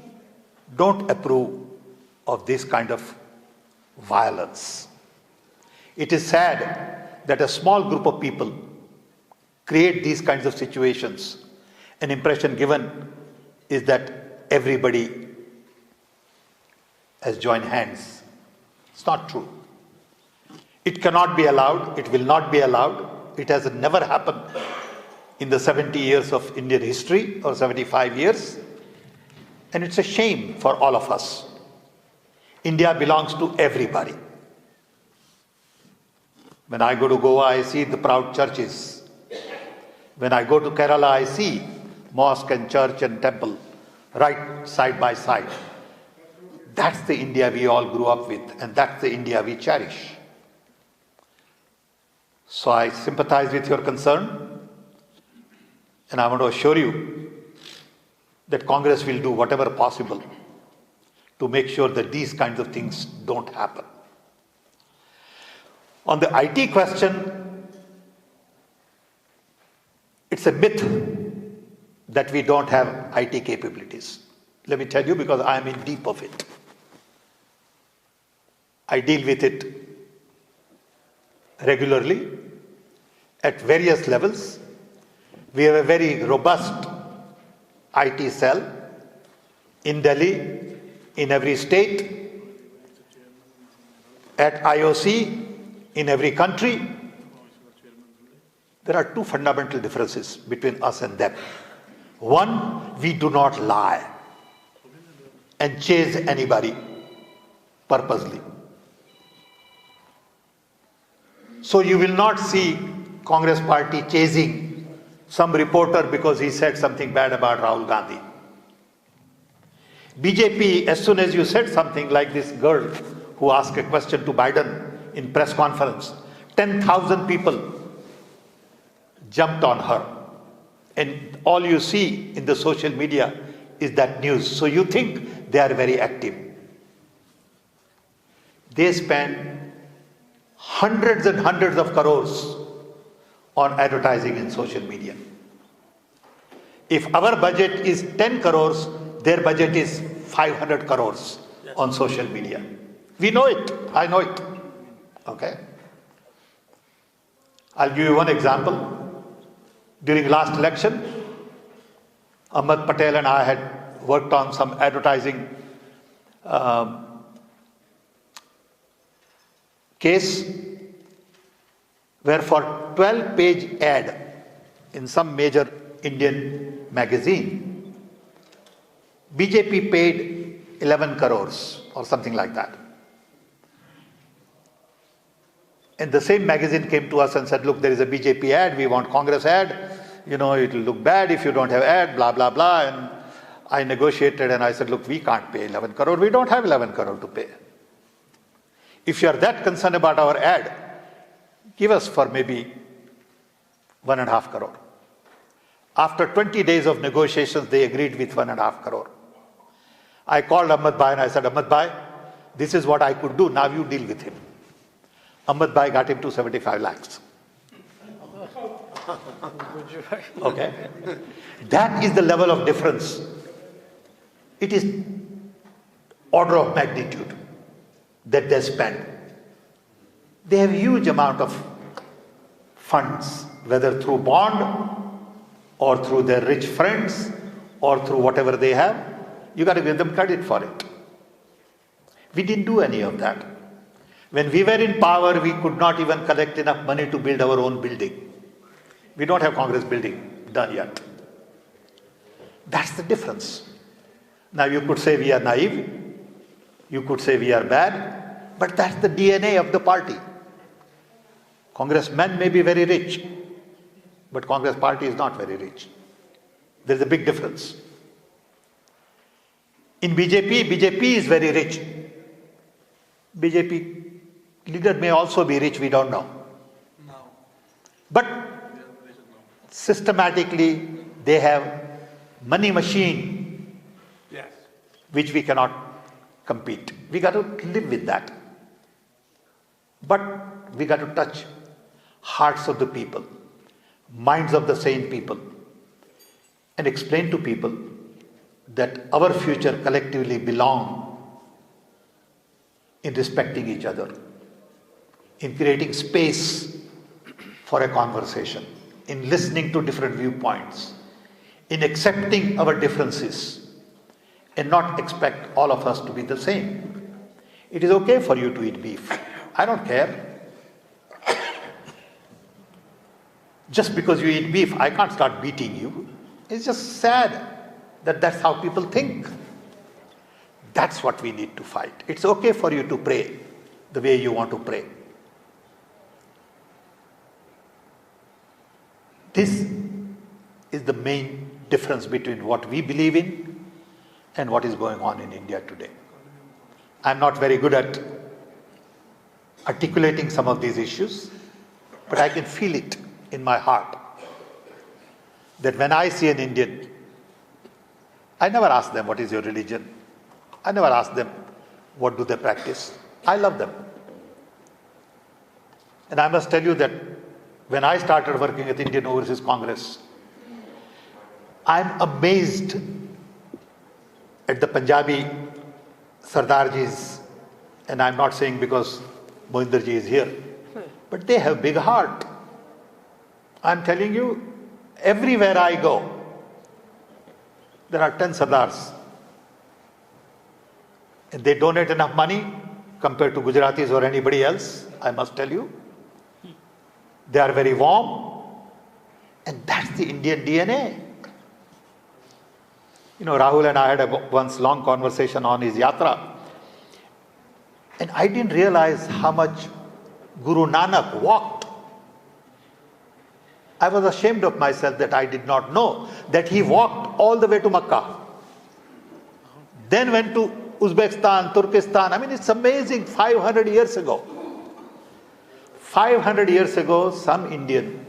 don't approve of this kind of violence. It is sad that a small group of people create these kinds of situations. An impression given is that everybody has joined hands. It's not true. It cannot be allowed. It will not be allowed. It has never happened in the 70 years of Indian history, or 75 years. And it's a shame for all of us. India belongs to everybody. When I go to Goa, I see the proud churches. When I go to Kerala, I see mosque and church and temple right side by side. That's the India we all grew up with, and that's the India we cherish. So I sympathize with your concern, and I want to assure you that Congress will do whatever possible to make sure that these kinds of things don't happen. On the IT question, it's a myth that we don't have IT capabilities. Let me tell you, because I am in deep of it. I deal with it regularly at various levels. We have a very robust IT cell in Delhi, in every state, at IOC, in every country. There are two fundamental differences between us and them. One, we do not lie and chase anybody purposely. So you will not see Congress party chasing some reporter because he said something bad about Rahul Gandhi. BJP, as soon as you said something like this girl who asked a question to Biden in press conference, 10,000 people jumped on her. And all you see in the social media is that news. So you think they are very active. They spend hundreds and hundreds of crores on advertising in social media. If our budget is 10 crores, their budget is 500 crores on social media. We know it. I know it. Okay? I'll give you one example. During last election, Ahmed Patel and I had worked on some advertising case where for 12-page ad in some major Indian magazine, BJP paid 11 crores or something like that. And the same magazine came to us and said, look, there is a BJP ad, we want Congress ad, it will look bad if you don't have ad, blah, blah, blah. And I negotiated and I said, look, we can't pay 11 crore, we don't have 11 crore to pay. If you are that concerned about our ad, give us for maybe 1.5 crore. After 20 days of negotiations, they agreed with 1.5 crore. I called Ahmed Bhai and I said, Ahmed Bhai, this is what I could do, now you deal with him. Ahmed Bhai got him to 75 lakhs. Okay? That is the level of difference. It is order of magnitude that they spend. They have huge amount of funds, whether through bond or through their rich friends or through whatever they have. You got to give them credit for it. We didn't do any of that. When we were in power, we could not even collect enough money to build our own building. We don't have Congress building done yet. That's the difference. Now you could say we are naive, you could say we are bad, but that's the DNA of the party. Congressmen may be very rich, but Congress party is not very rich. There is a big difference. In BJP is very rich. BJP leader may also be rich, we don't know. But systematically they have money machine, which we cannot compete. We got to live with that. But we got to touch hearts of the people, minds of the sane people, and explain to people that our future collectively belong in respecting each other, in creating space for a conversation, in listening to different viewpoints, in accepting our differences, and not expect all of us to be the same. It is okay for you to eat beef. I don't care. Just because you eat beef, I can't start beating you. It's just sad that that's how people think. That's what we need to fight. It's okay for you to pray the way you want to pray. This is the main difference between what we believe in and what is going on in India today. I'm not very good at articulating some of these issues, but I can feel it in my heart that when I see an Indian, I never ask them what is your religion. I never ask them what do they practice. I love them. And I must tell you that when I started working at Indian Overseas Congress, I'm amazed at the Punjabi Sardarjis, and I'm not saying because Mohinderji is here, but they have big heart. I'm telling you, everywhere I go, there are 10 Sardars. And they donate enough money compared to Gujaratis or anybody else, I must tell you. They are very warm, and that's the Indian DNA. You know, Rahul and I had a once long conversation on his yatra, and I didn't realize how much Guru Nanak walked. I was ashamed of myself that I did not know that he walked all the way to Makkah. Then went to Uzbekistan, Turkestan. I mean, it's amazing. 500 years ago. 500 years ago, some Indian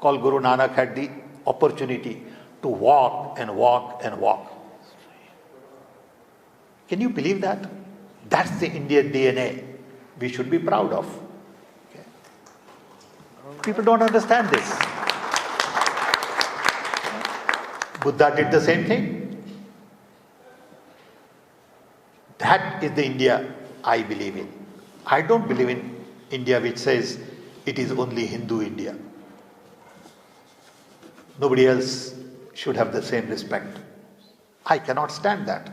called Guru Nanak had the opportunity to walk and walk and walk. Can you believe that? That's the Indian DNA we should be proud of. Okay. People don't understand this. Buddha did the same thing. That is the India I believe in. I don't believe in India which says it is only Hindu India. Nobody else should have the same respect. I cannot stand that.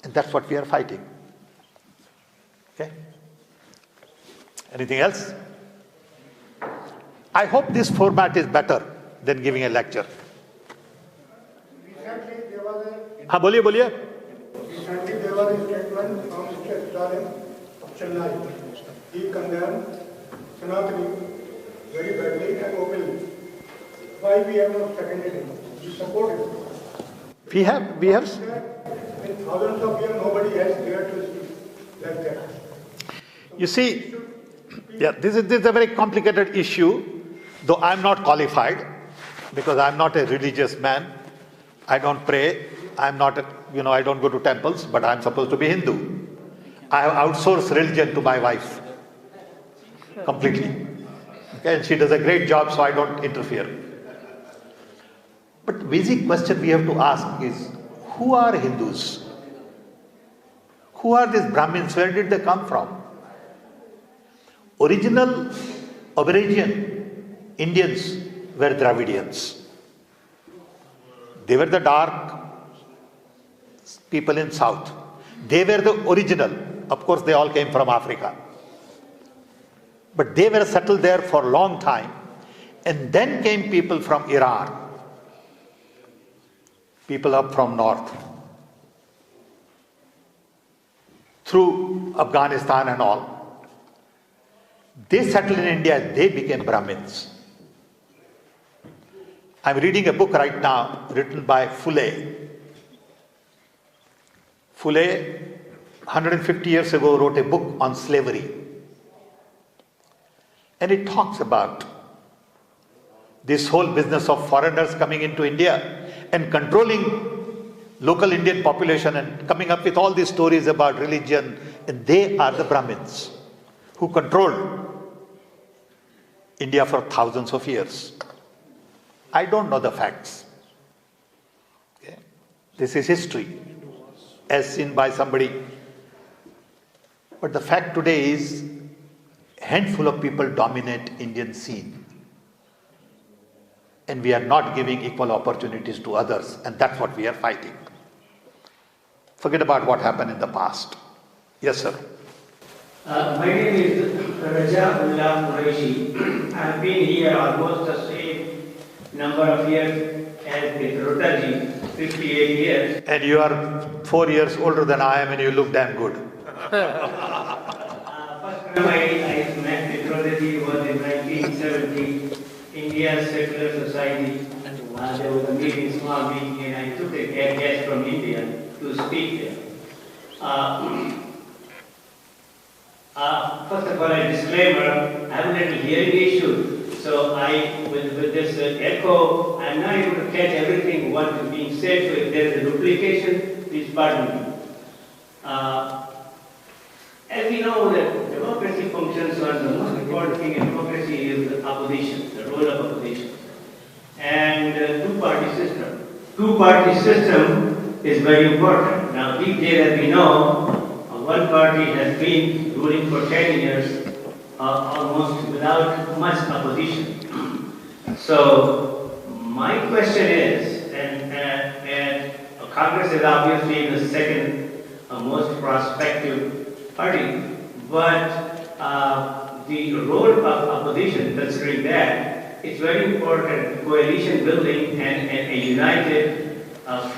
And that's what we are fighting. Okay? Anything else? I hope this format is better than giving a lecture. Recently there was a statement from Mr. Stalin of Chennai. He condemned Sanatani very badly and openly. Why we have not seconded him? We support him. We have. In thousands of years, nobody has dared to speak like that. You see, yeah, this is a very complicated issue, though I'm not qualified. because I'm not a religious man. I don't pray. I'm not, I don't go to temples, but I'm supposed to be Hindu. I have outsourced religion to my wife completely. Okay, and she does a great job, so I don't interfere. But the basic question we have to ask is, who are Hindus? Who are these Brahmins? Where did they come from? Original Aborigine Indians were Dravidians. They were the dark people in south. They were the original. Of course, they all came from Africa. But they were settled there for a long time. And then came people from Iran, people up from north, through Afghanistan and all. They settled in India, they became Brahmins. I'm reading a book right now written by Phule. Phule, 150 years ago, wrote a book on slavery. And it talks about this whole business of foreigners coming into India and controlling local Indian population and coming up with all these stories about religion. And they are the Brahmins who controlled India for thousands of years. I don't know the facts. Okay. This is history, as seen by somebody. But the fact today is, a handful of people dominate Indian scene. And we are not giving equal opportunities to others, and that's what we are fighting. Forget about what happened in the past. Yes, sir. My name is Rajaullah Quraishi. I have been here almost the same number of years as Pitroda ji, 58 years. And you are 4 years older than I am, and you look damn good. First time I met Pitroda ji was in 1970, Indian Secular Society. There was a meeting, small meeting, and I took a guest from India to speak there. First of all, a disclaimer, I have a little hearing issue, so with this echo, I'm not able to catch everything what is being said, so if there is a duplication, please pardon me. As we know that democracy functions on the most important thing in democracy is the opposition, the role of opposition. And two-party system. Two-party system is very important. Now these days, as we know, one party has been ruling for 10 years almost without much opposition. So my question is, and Congress is obviously the second most prospective party, but the role of opposition, considering that, it's very important coalition building and a united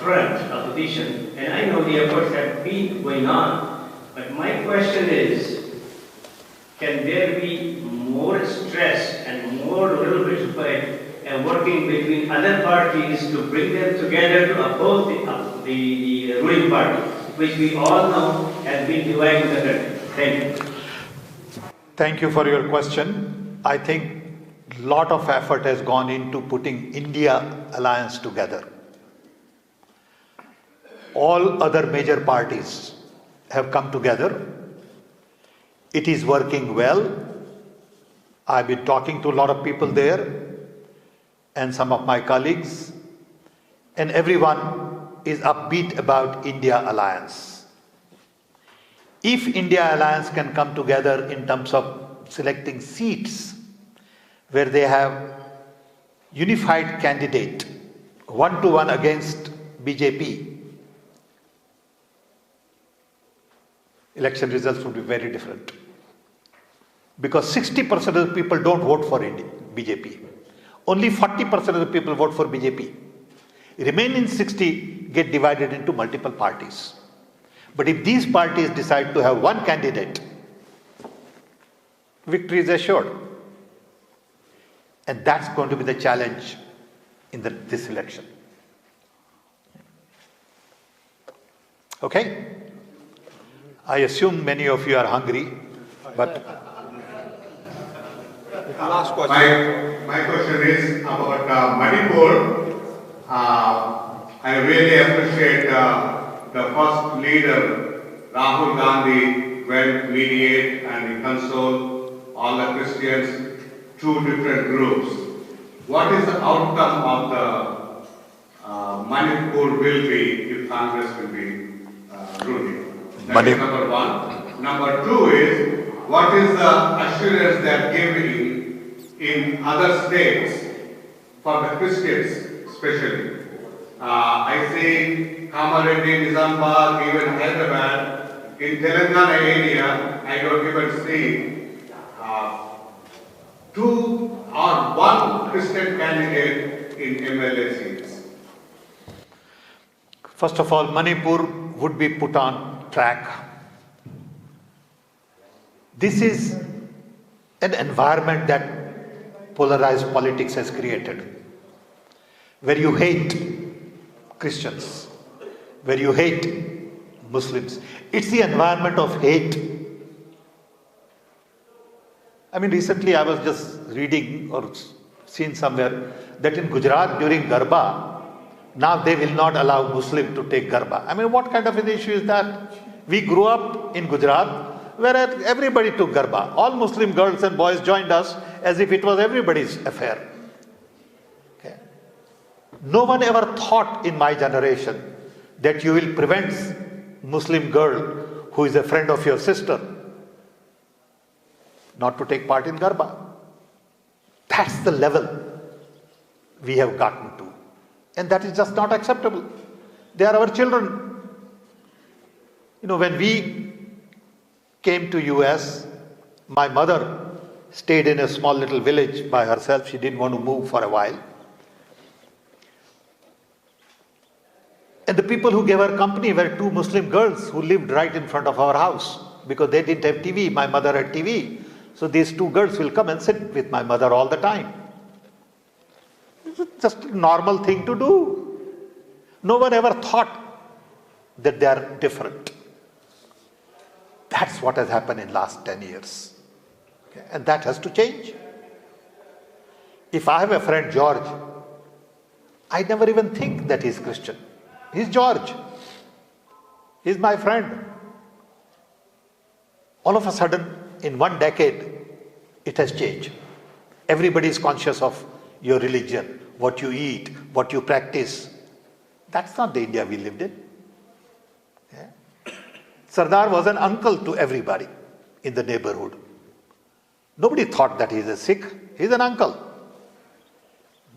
front opposition. And I know the efforts have been going on. But my question is, can there be more stress and more little bit of working between other parties to bring them together to oppose the ruling party, which we all know has been dividing the country? Thank you. Thank you for your question. I think a lot of effort has gone into putting India alliance together. All other major parties have come together. It is working well. I've been talking to a lot of people there and some of my colleagues, and everyone is upbeat about India alliance. If India alliance can come together in terms of selecting seats where they have unified candidate, 1-to-1 against BJP, election results would be very different. Because 60% of the people don't vote for BJP. Only 40% of the people vote for BJP. Remaining 60 get divided into multiple parties. But if these parties decide to have one candidate, victory is assured. And that's going to be the challenge in this election. Okay? I assume many of you are hungry, but Last question. My question is about Manipur. I really appreciate the first leader, Rahul Gandhi, went mediate and he consoled all the Christians, two different groups. What is the outcome of the Manipur will be if Congress will be ruling? That is number one. Number two is, what is the assurance that given in other states for the Christians especially? I see Kamareddy, Nizambad, even Hyderabad. In Telangana area, I don't even see two or one Christian candidate in MLA seats. First of all, Manipur would be put on track. This is an environment that polarized politics has created, where you hate Christians, where you hate Muslims. It's the environment of hate. I mean, recently I was just reading or seen somewhere that in Gujarat during Garba, now they will not allow Muslim to take Garba. I mean, what kind of an issue is that? We grew up in Gujarat where everybody took Garba. All Muslim girls and boys joined us as if it was everybody's affair. Okay. No one ever thought in my generation that you will prevent Muslim girl who is a friend of your sister not to take part in Garba. That's the level we have gotten to. And that is just not acceptable. They are our children. You know, when we came to US, my mother stayed in a small little village by herself. She didn't want to move for a while. And the people who gave her company were two Muslim girls who lived right in front of our house because they didn't have TV. My mother had TV. So these two girls will come and sit with my mother all the time. It's just a normal thing to do. No one ever thought that they are different. That's what has happened in the last 10 years. Okay? And that has to change. If I have a friend, George, I never even think that he's Christian. He's George. He's my friend. All of a sudden, in one decade, it has changed. Everybody is conscious of your religion, what you eat, what you practice. That's not the India we lived in. Yeah? Sardar was an uncle to everybody in the neighborhood. Nobody thought that he's a Sikh. He's an uncle.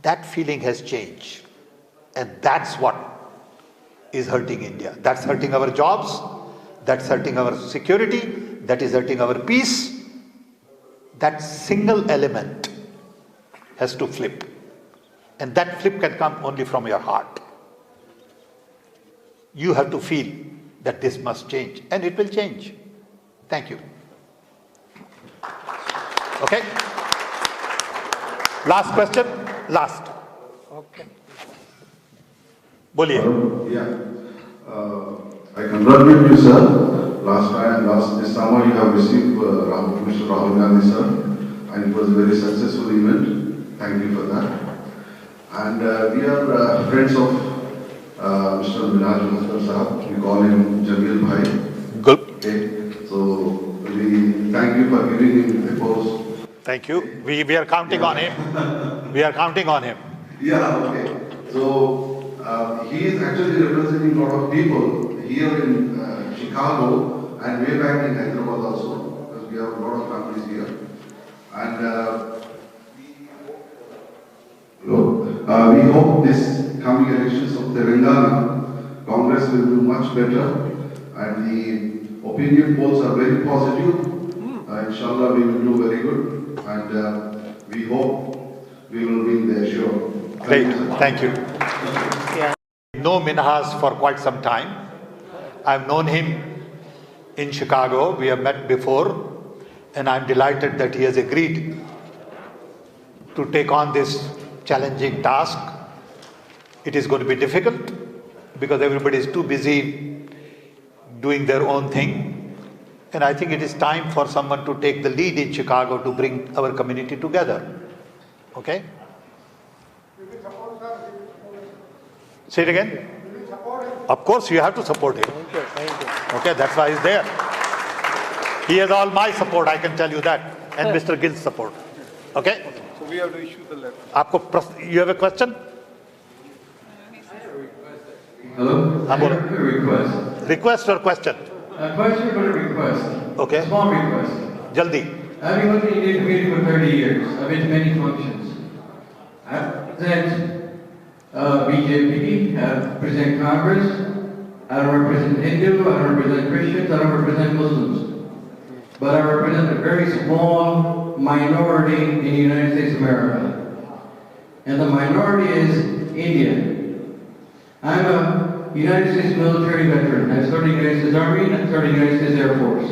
That feeling has changed. And that's what is hurting India. That's hurting our jobs. That's hurting our security. That is hurting our peace. That single element has to flip. And that flip can come only from your heart. You have to feel that this must change. And it will change. Thank you. Okay? Last question? Last. Okay. Boliye. I congratulate you, sir. This summer you have received Mr. Rahul Gandhi, sir, and it was a very successful event. Thank you for that. And we are friends of Mr. Minaj Mukhtar Sahab. We call him Jamil Bhai. Good. Okay. So we thank you for giving him the post. Thank you. We are counting on him. We are counting on him. Yeah, okay. So he is actually representing a lot of people here in Chicago and way back in Hyderabad also, because we have a lot of companies here. And we hope this coming elections of Telangana, Congress will do much better, and the opinion polls are very positive. Inshallah, we will do very good, and we hope we will win there, sure. Great, thank you. Know Minhas for quite some time. I've known him in Chicago. We have met before, and I'm delighted that he has agreed to take on this challenging task. It is going to be difficult because everybody is too busy doing their own thing, And I think it is time for someone to take the lead in Chicago to bring our community together. Okay? Say it again. Of course, you have to support him. Okay, that's why he's there. He has all my support, I can tell you that, and Mr. Gill's support. Okay? So we have to issue the letter. You have a question? Hello? I have a request. Request or question? A question but a request. Okay. A small request. Jaldi. I've been with the Indian community for 30 years. I've been to many functions. I represent BJP, I represent Congress, I don't represent Hindu, I don't represent Christians, I don't represent Muslims. But I represent a very small minority in the United States of America. And the minority is Indian. I'm a United States military veteran. I started in the United States Army and I started in the United States Air Force.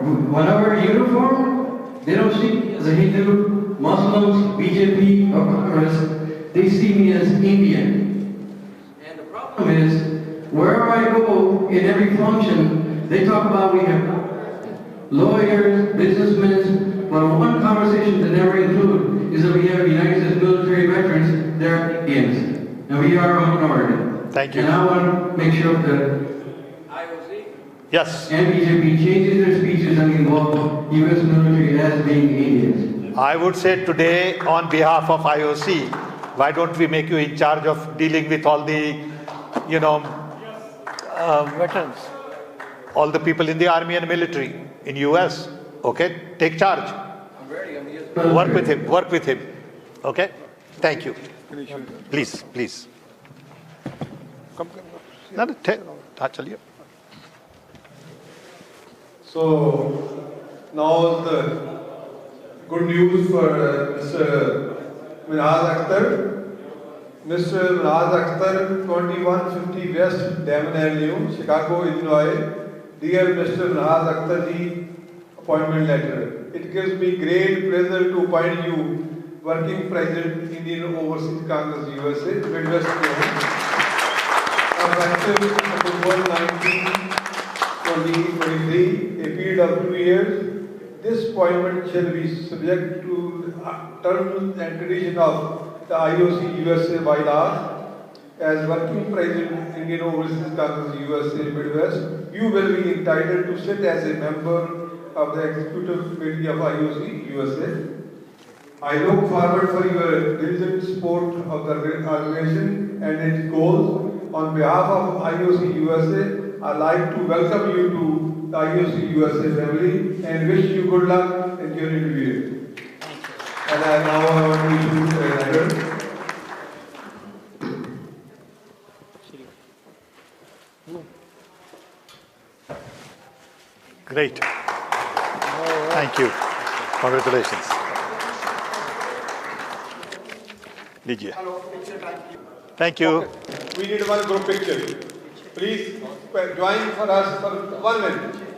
When I wear a uniform, they don't see me as a Hindu, Muslims, BJP, or Congress. They see me as Indian. And the problem is, wherever I go in every function, they talk about we have lawyers, businessmen, but one conversation they never include is that we have United States military veterans, they're Indians. And we are a minority. Thank you. And I want to make sure that IOC and BJP changes their speeches and involve U.S. military as being Indians. I would say today, on behalf of IOC, why don't we make you in charge of dealing with all the, veterans, all the people in the army and military in US. Okay, take charge. Work with him. Okay, thank you. Please. So now the good news for Mr. Minhaz Akhtar. Mr. Minhaz Akhtar, 2150 West Damon Avenue, Chicago, Illinois. Dear Mr. Minhaz Akhtar ji, appointment letter. It gives me great pleasure to appoint you Working President, Indian Overseas Congress, USA, Midwest Zone. Effective October 19, 2023, a period of 2 years. This appointment shall be subject to terms and conditions of the IOC USA bylaws. As Working President, Indian Overseas Congress, USA, Midwest, you will be entitled to sit as a member of the Executive Committee of IOC USA. I look forward for your diligent support of the organization and its goals. On behalf of IOC USA, I'd like to welcome you to the IOC USA family and wish you good luck in your interview. And I now want to issue a letter. Great. Thank you. Congratulations. Lijiye. Thank you. Okay. We need one group picture. Please join for us for 1 minute.